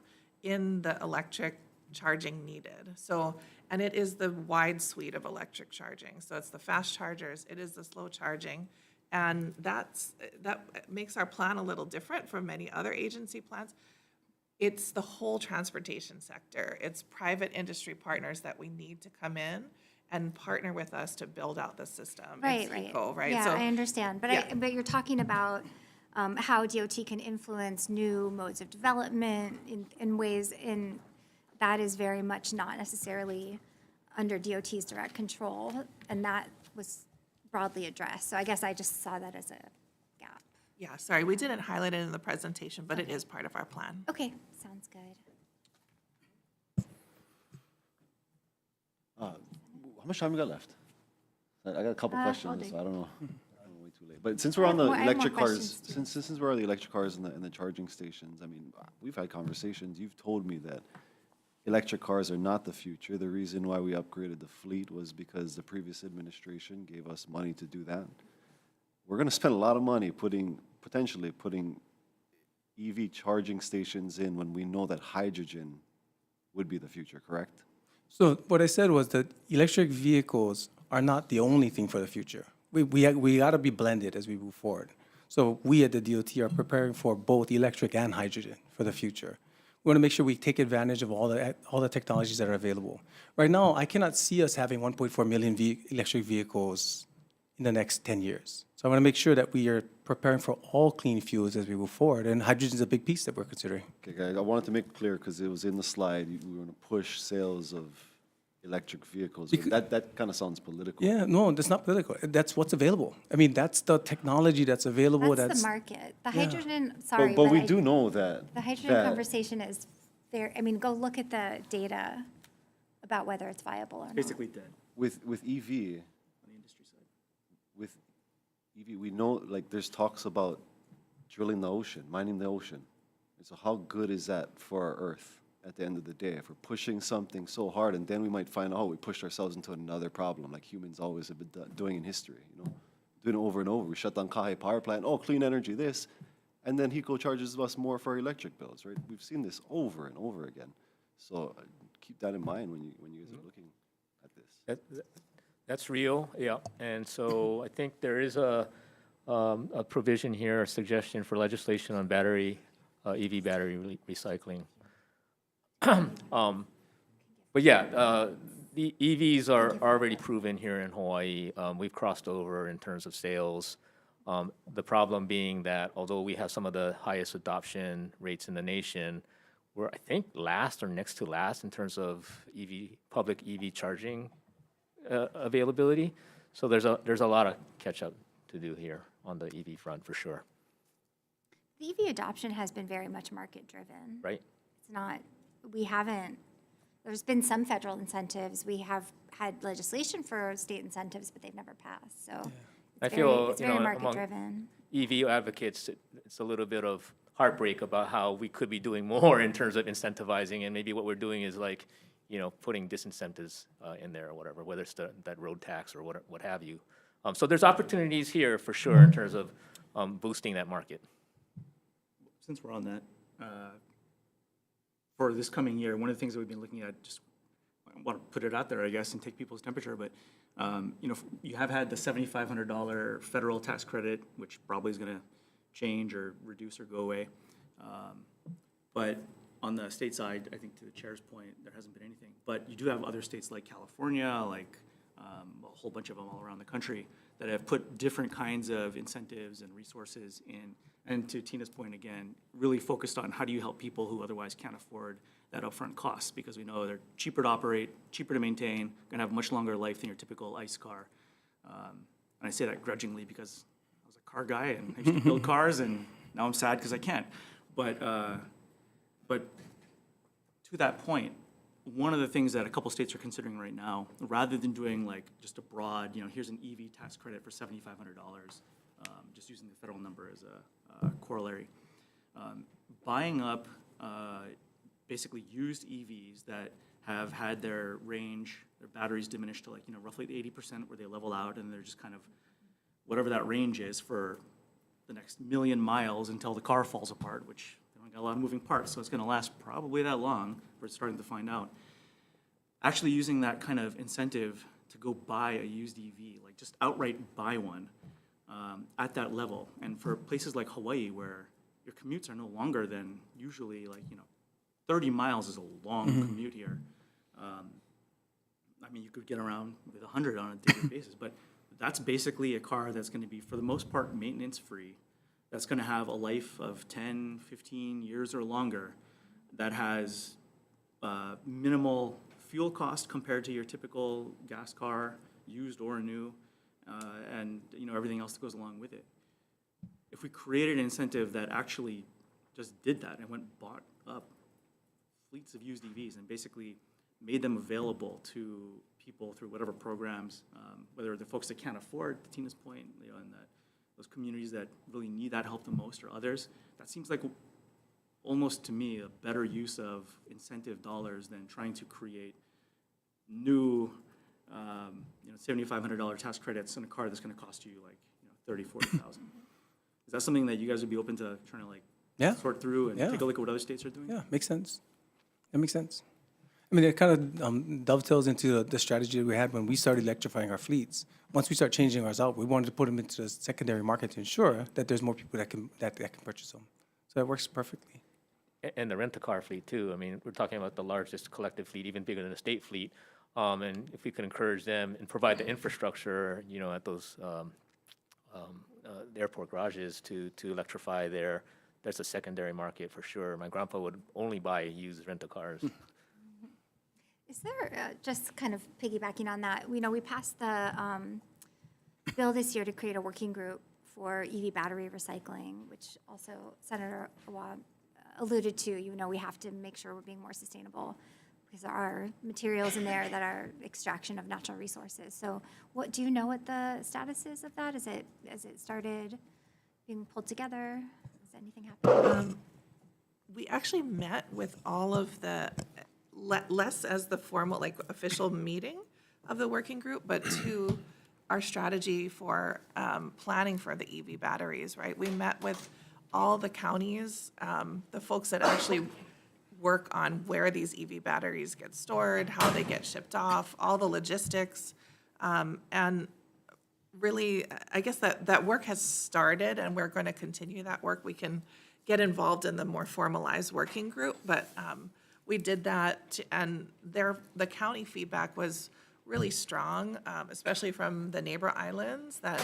in the electric charging needed. So, and it is the wide suite of electric charging. So it's the fast chargers, it is the slow charging. And that makes our plan a little different from many other agency plans. It's the whole transportation sector. It's private industry partners that we need to come in and partner with us to build out the system. Right, It's right. eco, right? Yeah, So- I understand. But Yeah. but you're talking about how DOT can influence new modes of development in ways that is very much not necessarily under DOT's direct control, and that was broadly addressed. So I guess I just saw that as a gap. Yeah, sorry, we didn't highlight it in the presentation, but it is part of our plan. Okay, sounds good. How much time we got left? I got a couple All questions, day. so I don't know. I don't wanna wait too relate. But since we're on the I have more electric cars, questions, too. since we're on the electric cars and the charging stations, I mean, we've had conversations. You've told me that electric cars are not the future. The reason why we upgraded the fleet was because the previous administration gave us money to do that. We're going to spend a lot of money potentially putting EV charging stations in when we know that hydrogen would be the future, correct? So what I said was that electric vehicles are not the only thing for the future. We got to be blended as we move forward. So we at the DOT are preparing for both electric and hydrogen for the future. We want to make sure we take advantage of all the technologies that are available. Right now, I cannot see us having 1.4 million electric vehicles in the next 10 years. So I want to make sure that we are preparing for all clean fuels as we move forward, and hydrogen is a big piece that we're considering. Okay, guys, I wanted to make it clear because it was in the slide, we were going to push sales of electric vehicles. But that kind of sounds political. Yeah, no, that's not political. That's what's available. I mean, that's the technology that's available. That's the market. The Yeah. hydrogen, sorry. But we I- do know that. The hydrogen that- conversation is there, I mean, go look at the data about whether it's viable or not. Basically dead With EV, on the industry side. with EV, we know, like, there's talks about drilling the ocean, mining the ocean. And so how good is that for our Earth at the end of the day? If we're pushing something so hard, and then we might find, oh, we pushed ourselves into another problem, like humans always have been doing in history, you know? Doing it over and over. We shut down Kahe power plant, oh, clean energy, this. And then HECO charges us more for our electric bills, right? We've seen this over and over again. So keep that in mind when you guys are looking at this. That's real, yeah. And so I think there is a provision here, a suggestion for legislation on EV battery recycling. But yeah, the EVs are already proven here in Hawaii. We've crossed over in terms of sales. The problem being that although we have some of the highest adoption rates in the nation, we're, I think, last or next to last in terms of public EV charging availability. So there's a lot of catch up to do here on the EV front for sure. The EV adoption has been very much market driven. Right. It's not, there's been some federal incentives. We have had legislation for state incentives, but they've never passed, so. I feel, It's very market among driven. EV advocates, it's a little bit of heartbreak about how we could be doing more in terms of incentivizing, and maybe what we're doing is like, putting disincentives in there or whatever, whether it's that road tax or what have you. So there's opportunities here for sure in terms of boosting that market. Since we're on that, for this coming year, one of the things that we've been looking at, just I want to put it out there, I guess, and take people's temperature, but you have had the $7,500 federal tax credit, which probably is going to change or reduce or go away. But on the state side, I think to the chair's point, there hasn't been anything. But you do have other states like California, like a whole bunch of them all around the country that have put different kinds of incentives and resources in. And to Tina's point again, really focused on how do you help people who otherwise can't afford that upfront cost, because we know they're cheaper to operate, cheaper to maintain, gonna have much longer life than your typical ICE car. And I say that grudgingly because I was a car guy and I used to build cars, and now I'm sad because I can't. But to that point, one of the things that a couple states are considering right now, rather than doing like just a broad, here's an EV tax credit for $7,500, just using the federal number as a corollary, buying up basically used EVs that have had their range, their batteries diminished to like, roughly 80% where they level out, and they're just kind of whatever that range is for the next million miles until the car falls apart, which they don't got a lot of moving parts, so it's going to last probably that long. We're starting to find out. Actually using that kind of incentive to go buy a used EV, like just outright buy one at that level. And for places like Hawaii, where your commutes are no longer than usually like, 30 miles is a long commute here. I mean, you could get around with 100 on a daily basis, but that's basically a car that's going to be, for the most part, maintenance-free, that's going to have a life of 10, 15 years or longer, that has minimal fuel cost compared to your typical gas car, used or new, and everything else that goes along with it. If we created an incentive that actually just did that and bought up fleets of used EVs and basically made them available to people through whatever programs, whether the folks that can't afford, to Tina's point, and that those communities that really need that help the most or others, that seems like almost to me a better use of incentive dollars than trying to create new, $7,500 tax credits in a car that's going to cost you like, 30, 40,000. Is that something that you guys would be open to trying to like Yeah. sort through and Yeah. take a look at what other states are doing? Yeah, makes sense. That makes sense. I mean, it kind of dovetails into the strategy that we had when we started electrifying our fleets. Once we start changing ours out, we wanted to put them into the secondary market to ensure that there's more people that can purchase them. So that works perfectly. And the rent-a-car fleet too. I mean, we're talking about the largest collective fleet, even bigger than the state fleet. And if we could encourage them and provide the infrastructure, at those the airport garages to electrify that's a secondary market for sure. My grandpa would only buy used rent-a-cars. Is there, just kind of piggybacking on that, we passed the bill this year to create a working group for EV battery recycling, which also Senator Awa alluded to. We have to make sure we're being more sustainable because there are materials in there that are extraction of natural resources. So do you know what the status is of that? Has it started being pulled together? Has anything happened? We actually met with all of the, less as the formal, official meeting of the working group, but to our strategy for planning for the EV batteries, right? We met with all the counties, the folks that actually work on where these EV batteries get stored, how they get shipped off, all the logistics. And really, I guess that work has started, and we're going to continue that work. We can get involved in the more formalized working group, but we did that, and the county feedback was really strong, especially from the neighbor islands, that,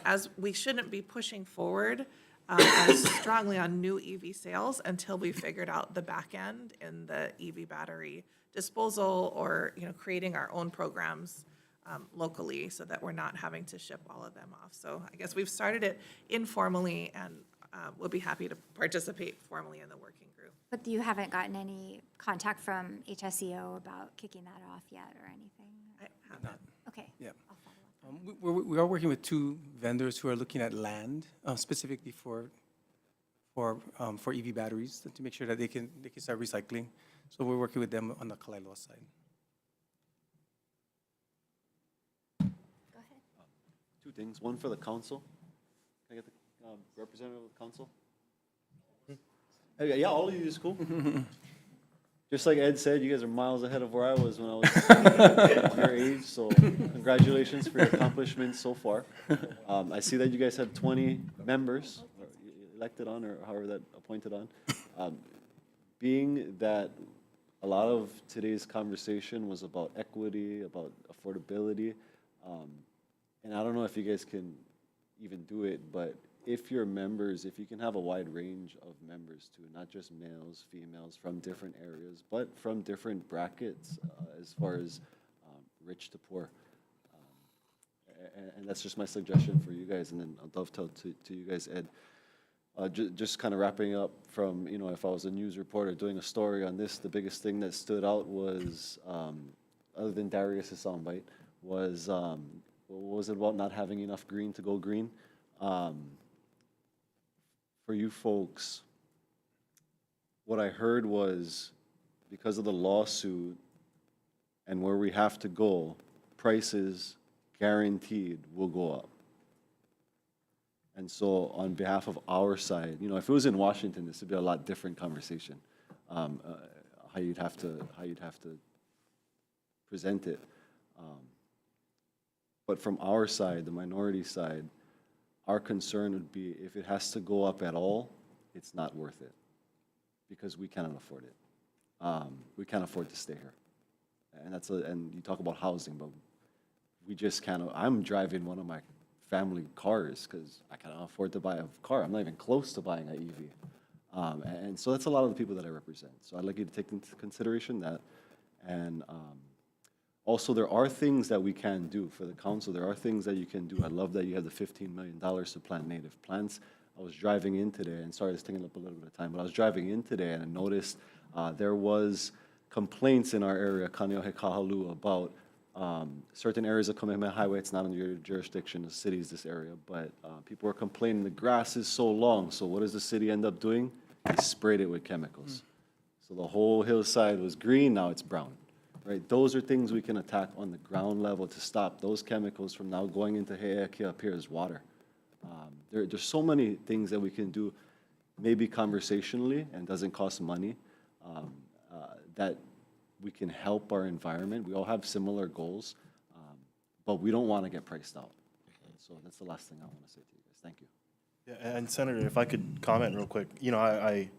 as we shouldn't be pushing forward as strongly on new EV sales until we figured out the back end in the EV battery disposal, or, creating our own programs locally so that we're not having to ship all of them off. So I guess we've started it informally, and we'll be happy to participate formally in the working group. But you haven't gotten any contact from HSEO about kicking that off yet or anything? I haven't. Okay. Yeah. I'll follow up. We are working with 2 vendors who are looking at land specifically for EV batteries to make sure that they can start recycling. So we're working with them on the Kalaeloa side. Go ahead. 2 things. One for the council. Can I get the representative of the council? Yeah, all of you is cool. Just like Ed said, you guys are miles ahead of where I was when I was your age, so congratulations for your accomplishments so far. I see that you guys have 20 members elected on, or however that appointed on. Being that a lot of today's conversation was about equity, about affordability, and I don't know if you guys can even do it, but if your members, if you can have a wide range of members too, not just males, females, from different areas, but from different brackets as far as rich to poor. And that's just my suggestion for you guys, and then I'll dovetail to you guys, Ed. Just kind of wrapping up from, if I was a news reporter doing a story on this, the biggest thing that stood out was, other than Darius' soundbite, was, what was it about not having enough green to go green? For you folks, what I heard was, because of the lawsuit and where we have to go, prices guaranteed will go up. And so on behalf of our side, if it was in Washington, this would be a lot different conversation, how you'd have to present it. But from our side, the minority side, our concern would be, if it has to go up at all, it's not worth it, because we cannot afford it. We can't afford to stay here. And you talk about housing, but we just can't. I'm driving one of my family cars because I cannot afford to buy a car. I'm not even close to buying an EV. And so that's a lot of the people that I represent. So I'd like you to take into consideration that. And also, there are things that we can do for the council. There are things that you can do. I love that you have the $15 million to plant native plants. I was driving in today, and sorry, it's taking up a little bit of time, but I was driving in today and I noticed there was complaints in our area, Kaneohe Kahalu, about Certain areas of Kamehameha Highway, it's not under your jurisdiction, the city's this area, but people are complaining the grass is so long. So what does the city end up doing? They sprayed it with chemicals. So the whole hillside was green, now it's brown, right? Those are things we can attack on the ground level to stop those chemicals from now going into Heiaki up here as water. There's so many things that we can do, maybe conversationally, and doesn't cost money, that we can help our environment. We all have similar goals, but we don't want to get priced out. So that's the last thing I want to say to you guys. Thank you. Yeah, and Senator, if I could comment real quick, you know, I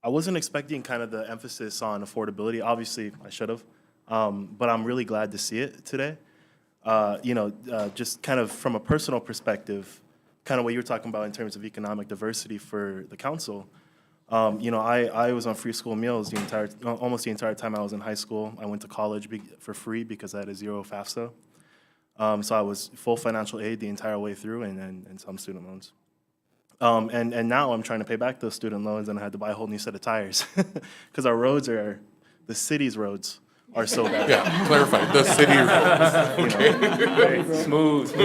wasn't expecting kind of the emphasis on affordability. Obviously, I should have, but I'm really glad to see it today. Just kind of from a personal perspective, kind of what you were talking about in terms of economic diversity for the council. I was on free school meals almost the entire time I was in high school. I went to college for free because I had a zero FAFSA. So I was full financial aid the entire way through, and some student loans. And now I'm trying to pay back those student loans, and I had to buy a whole new set of tires because our roads are, the city's roads are so bad. Yeah, clarify, the city. Smooth.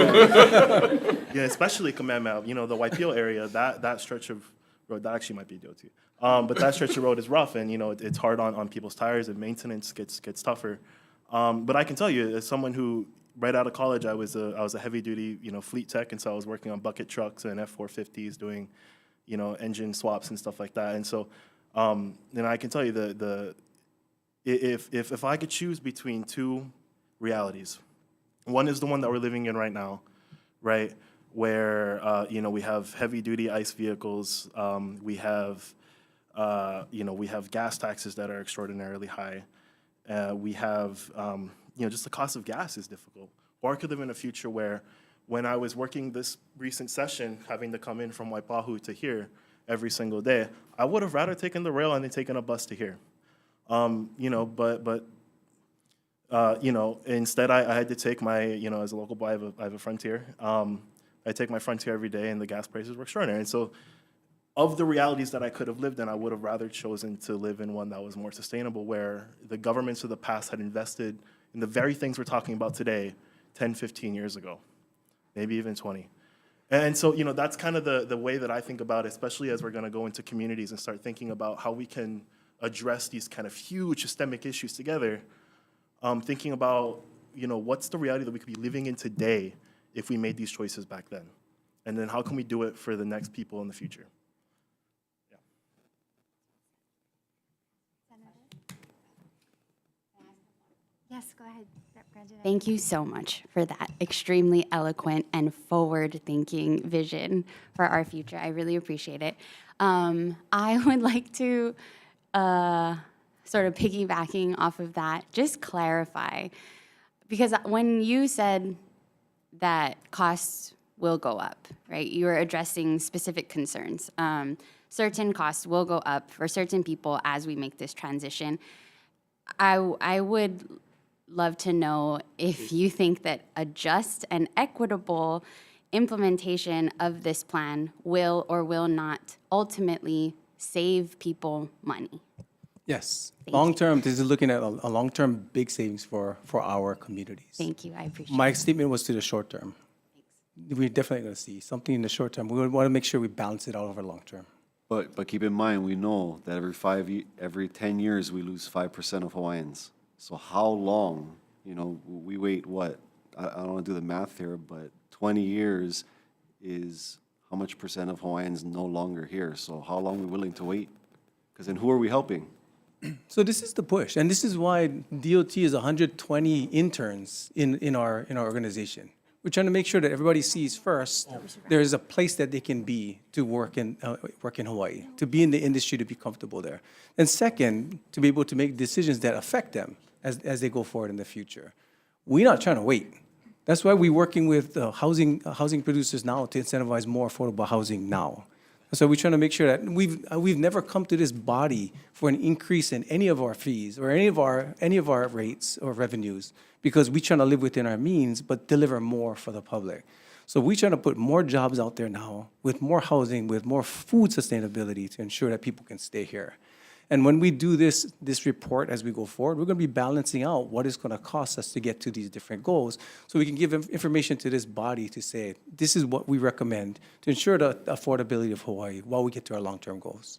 Yeah, especially Kamehameha, the Waipio area, that stretch of road, that actually might be DOT. But that stretch of road is rough, and, it's hard on people's tires, and maintenance gets tougher. But I can tell you, as someone who, right out of college, I was a heavy-duty, fleet tech, and so I was working on bucket trucks and F-450s doing, engine swaps and stuff like that. And so, I can tell you if I could choose between two realities, one is the one that we're living in right now, right, where we have heavy-duty ICE vehicles, we have gas taxes that are extraordinarily high, we have just the cost of gas is difficult. Or I could live in a future where, when I was working this recent session, having to come in from Waipahu to here every single day, I would have rather taken the rail and then taken a bus to here. Instead I had to take my, as a local boy, I have a Frontier. I take my Frontier every day, and the gas prices were extraordinary. And so, of the realities that I could have lived in, I would have rather chosen to live in one that was more sustainable, where the governments of the past had invested in the very things we're talking about today 10, 15 years ago, maybe even 20. And so, that's kind of the way that I think about it, especially as we're going to go into communities and start thinking about how we can address these kind of huge systemic issues together, thinking about, what's the reality that we could be living in today if we made these choices back then? And then how can we do it for the next people in the future? Yeah. Yes, go ahead, Representative. Thank you so much for that extremely eloquent and forward-thinking vision for our future. I really appreciate it. I would like to sort of piggybacking off of that, just clarify, because when you said that costs will go up, right? You were addressing specific concerns. Certain costs will go up for certain people as we make this transition. I would love to know if you think that a just and equitable implementation of this plan will or will not ultimately save people money. Yes. Thank you. Long-term, this is looking at a long-term big savings for our communities. Thank you, I appreciate My it. statement was to the short term. We're definitely going to see something in the short term. We want to make sure we balance it out over long term. But keep in mind, we know that every 10 years, we lose 5% of Hawaiians. So how long, we wait, what? I don't want to do the math here, but 20 years is how much percent of Hawaiians no longer here? So how long are we willing to wait? Because then who are we helping? So this is the push, and this is why DOT is 120 interns in our organization. We're trying to make sure that everybody sees first there is a place that they can be to work in Hawaii, to be in the industry, to be comfortable there, and second, to be able to make decisions that affect them as they go forward in the future. We're not trying to wait. That's why we're working with housing producers now to incentivize more affordable housing now. So we're trying to make sure that we've never come to this body for an increase in any of our fees or any of our rates or revenues, because we're trying to live within our means but deliver more for the public. So we're trying to put more jobs out there now with more housing, with more food sustainability to ensure that people can stay here. And when we do this report as we go forward, we're going to be balancing out what it's going to cost us to get to these different goals. So we can give information to this body to say, this is what we recommend to ensure the affordability of Hawaii while we get to our long-term goals.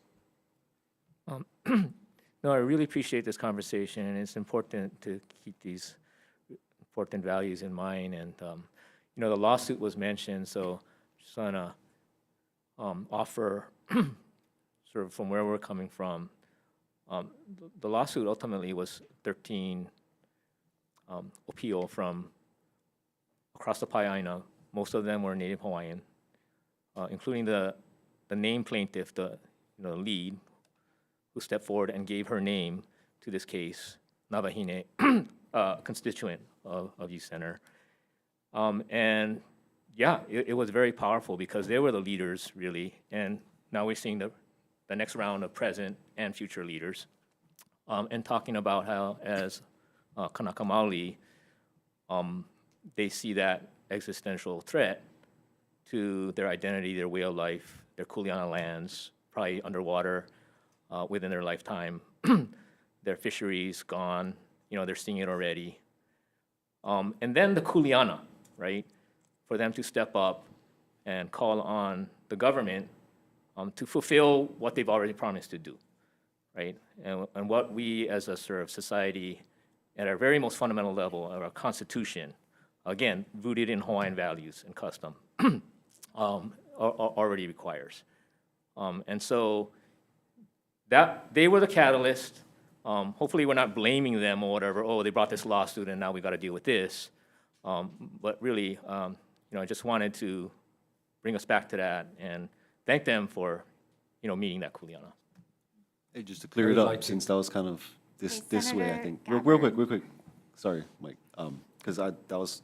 No, I really appreciate this conversation, and it's important to keep these important values in mind. And, you know, the lawsuit was mentioned, so just want to offer sort of from where we're coming from. The lawsuit ultimately was 13 appeal from across the Pai'aina. Most of them were Native Hawaiian, including the named plaintiff, the lead, who stepped forward and gave her name to this case, Navahine, constituent of Youth Center. And yeah, it was very powerful because they were the leaders, really. And now we're seeing the next round of present and future leaders. And talking about how, as Kanaka Maoli, they see that existential threat to their identity, their way of life, their kuleana lands, probably underwater, within their lifetime, their fisheries gone, they're seeing it already. And then the kuleana, right, for them to step up and call on the government to fulfill what they've already promised to do, right? And what we as a sort of society, at our very most fundamental level of our constitution, again, rooted in Hawaiian values and custom, already requires. And so that they were the catalyst. Hopefully we're not blaming them or whatever, oh, they brought this lawsuit and now we got to deal with this. But really, I just wanted to bring us back to that and thank them for, meeting that kuleana. Hey, just to clear it up, since that was kind of this way, I think. Real quick. Sorry, Mike, because that was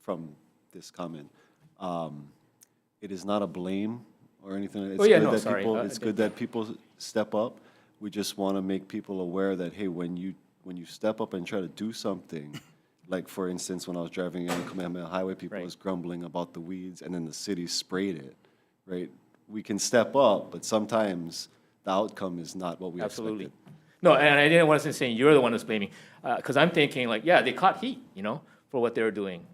from this comment. It is not a blame or anything. It's good that people step up. We just want to make people aware that, hey, when you step up and try to do something, like for instance, when I was driving on Kamehameha Highway, people was grumbling about the weeds, and then the city sprayed it, right? We can step up, but sometimes the outcome is not what we expected. No, and I didn't want to say you're the one who's blaming, because I'm thinking like, yeah, they caught heat, for what they were doing.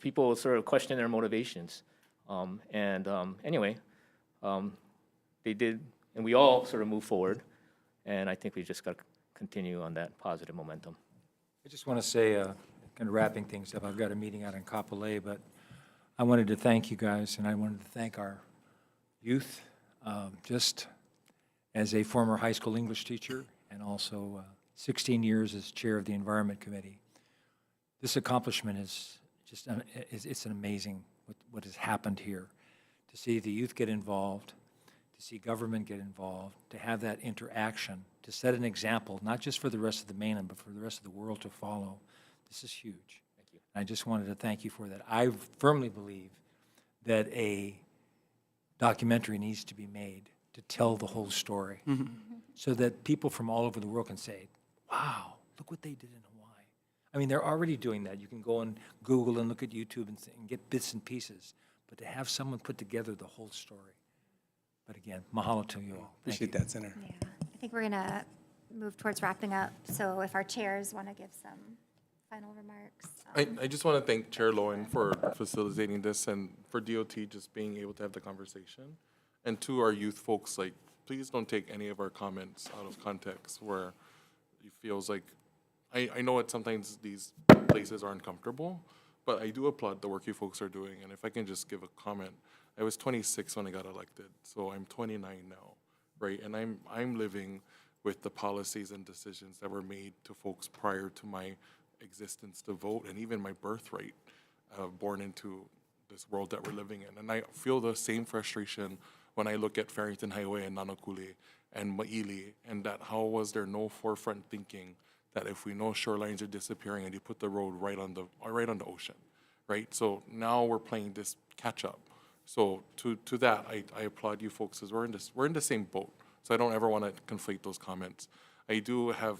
People sort of question their motivations. Anyway, they did, and we all sort of moved forward, and I think we just got to continue on that positive momentum. I just want to say, kind of wrapping things up, I've got a meeting out in Kapolei, but I wanted to thank you guys, and I wanted to thank our youth, just as a former high school English teacher and also 16 years as chair of the Environment Committee. This accomplishment is just, it's an amazing what has happened here. To see the youth get involved, to see government get involved, to have that interaction, to set an example, not just for the rest of the mainland, but for the rest of the world to follow. This is huge. Thank you. I just wanted to thank you for that. I firmly believe that a documentary needs to be made to tell the whole story, so that people from all over the world can say, wow, look what they did in Hawaii. I mean, they're already doing that. You can go on Google and look at YouTube and get bits and pieces, but to have someone put together the whole story. But again, mahalo to you all. Appreciate that, Senator. Yeah, I think we're going to move towards wrapping up, so if our chairs want to give some final remarks. I just want to thank Chair Lowen for facilitating this and for DOT just being able to have the conversation. And to our youth folks, like, please don't take any of our comments out of context where it feels like, I know it sometimes these places are uncomfortable, but I do applaud the work you folks are doing. And if I can just give a comment, I was 26 when I got elected, so I'm 29 now, right? And I'm living with the policies and decisions that were made to folks prior to my existence to vote, and even my birthright, born into this world that we're living in. And I feel the same frustration when I look at Farrington Highway and Nanakule and Maili, and that how was there no forefront thinking that if we know shorelines are disappearing and you put the road right on the ocean, right? So now we're playing this catch up. So to that, I applaud you folks, because we're in the same boat. So I don't ever want to conflate those comments. I do have,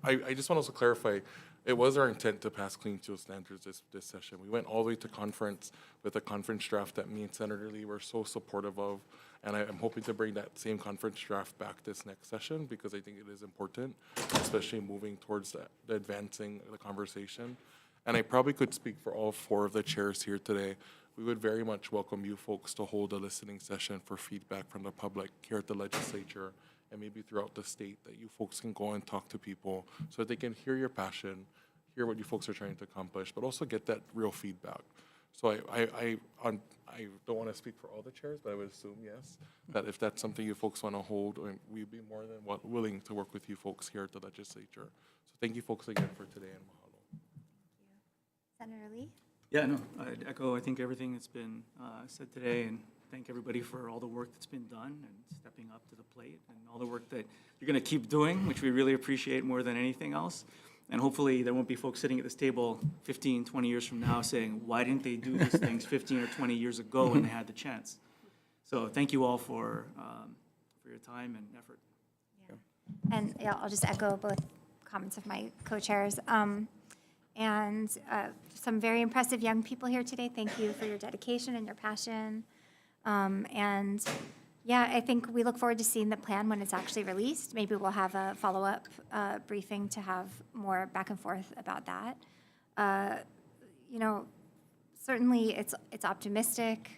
I just want to also clarify, it was our intent to pass clean fuel standards this session. We went all the way to conference with a conference draft that me and Senator Lee were so supportive of. And I'm hoping to bring that same conference draft back this next session because I think it is important, especially moving towards the advancing the conversation. And I probably could speak for all 4 of the chairs here today. We would very much welcome you folks to hold a listening session for feedback from the public here at the legislature and maybe throughout the state, that you folks can go and talk to people so that they can hear your passion, hear what you folks are trying to accomplish, but also get that real feedback. So I don't want to speak for all the chairs, but I would assume, yes, that if that's something you folks want to hold, we'd be more than willing to work with you folks here at the legislature. So thank you folks again for today, and mahalo. Senator Lee? Yeah, no, I'd echo, I think, everything that's been said today, and thank everybody for all the work that's been done and stepping up to the plate and all the work that you're going to keep doing, which we really appreciate more than anything else. And hopefully there won't be folks sitting at this table 15, 20 years from now saying, why didn't they do these things 15 or 20 years ago when they had the chance? So thank you all for your time and effort. And yeah, I'll just echo both comments of my co-chairs. And some very impressive young people here today. Thank you for your dedication and your passion. And yeah, I think we look forward to seeing the plan when it's actually released. Maybe we'll have a follow-up briefing to have more back and forth about that. You know, certainly it's optimistic,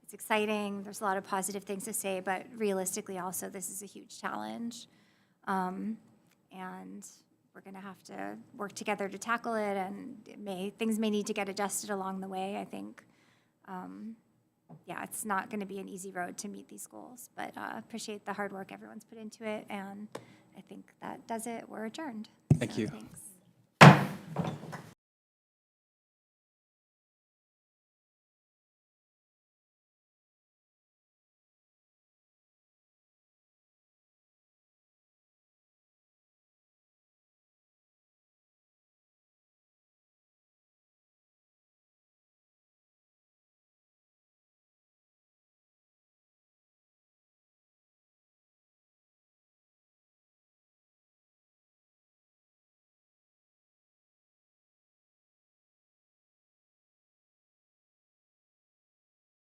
it's exciting, there's a lot of positive things to say, but realistically also this is a huge challenge. And we're gonna have to work together to tackle it, and things may need to get adjusted along the way, I think. Yeah, it's not going to be an easy road to meet these goals, but appreciate the hard work everyone's put into it, and I think that does it. We're adjourned. Thank you. Thanks.